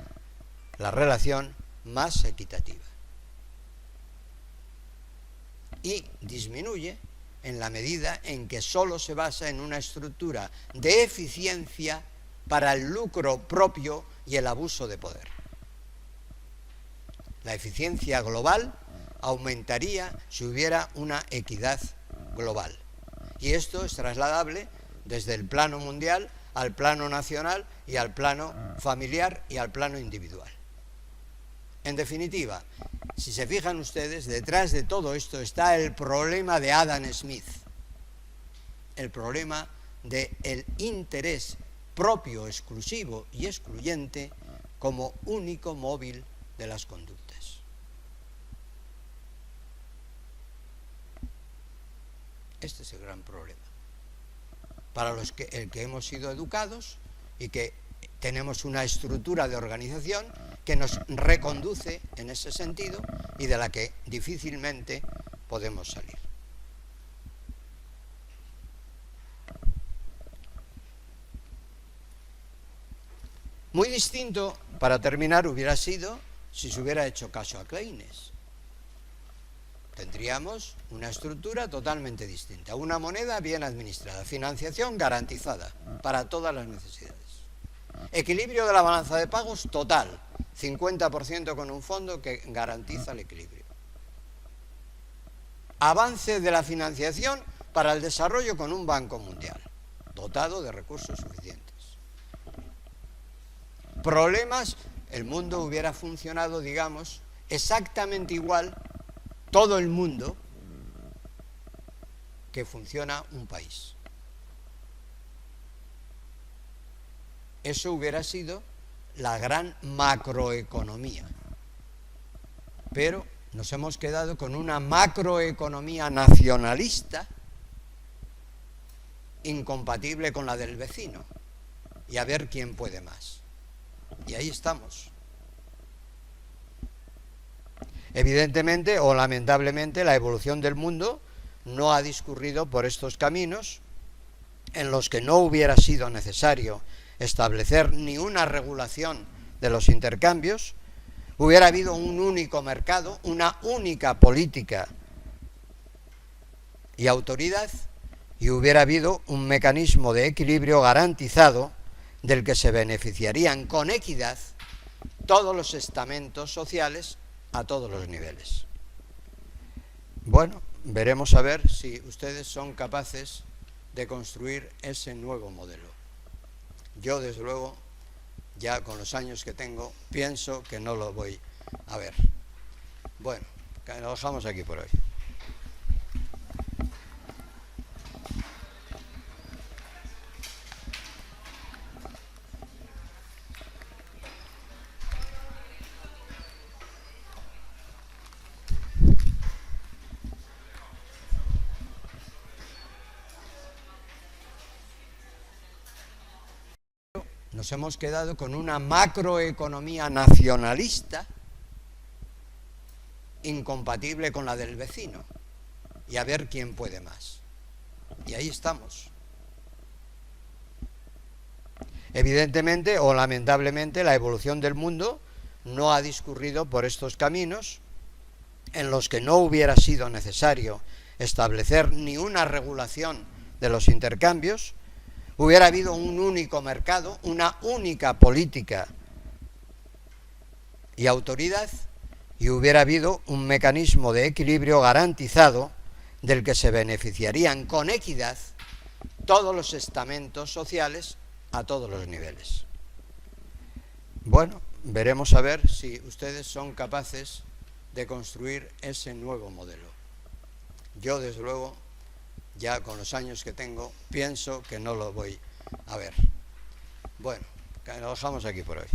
la relación más equitativa, y disminuye en la medida en que solo se basa en una estructura de eficiencia para el lucro propio y el abuso de poder. La eficiencia global aumentaría si hubiera una equidad global, y esto es trasladable desde el plano mundial al plano nacional y al plano familiar y al plano individual. En definitiva, si se fijan ustedes, detrás de todo esto está el problema de Adam Smith, el problema del interés propio, exclusivo y excluyente como único móvil de las conductas. Este es el gran problema para el que hemos sido educados y que tenemos una estructura de organización que nos reconduce en ese sentido y de la que difícilmente podemos salir. Muy distinto, para terminar, hubiera sido si se hubiera hecho caso a Keynes. Tendríamos una estructura totalmente distinta, una moneda bien administrada, financiación garantizada para todas las necesidades, equilibrio de la balanza de pagos total, 50% con un fondo que garantiza el equilibrio, avance de la financiación para el desarrollo con un banco mundial dotado de recursos suficientes. Problemas, el mundo hubiera funcionado, digamos, exactamente igual, todo el mundo, que funciona un país. Eso hubiera sido la gran macroeconomía. Pero nos hemos quedado con una macroeconomía nacionalista incompatible con la del vecino, y a ver quién puede más. Y ahí estamos. Evidentemente o lamentablemente la evolución del mundo no ha discurrido por estos caminos en los que no hubiera sido necesario establecer ni una regulación de los intercambios, hubiera habido un único mercado, una única política y autoridad, y hubiera habido un mecanismo de equilibrio garantizado del que se beneficiarían con equidad todos los estamentos sociales a todos los niveles. Bueno, veremos a ver si ustedes son capaces de construir ese nuevo modelo. Yo, desde luego, ya con los años que tengo, pienso que no lo voy a ver. Bueno, lo dejamos aquí por hoy. Nos hemos quedado con una macroeconomía nacionalista incompatible con la del vecino, y a ver quién puede más. Y ahí estamos. Evidentemente o lamentablemente la evolución del mundo no ha discurrido por estos caminos en los que no hubiera sido necesario establecer ni una regulación de los intercambios, hubiera habido un único mercado, una única política y autoridad, y hubiera habido un mecanismo de equilibrio garantizado del que se beneficiarían con equidad todos los estamentos sociales a todos los niveles. Bueno, veremos a ver si ustedes son capaces de construir ese nuevo modelo. Yo, desde luego, ya con los años que tengo, pienso que no lo voy a ver. Bueno, lo dejamos aquí por hoy.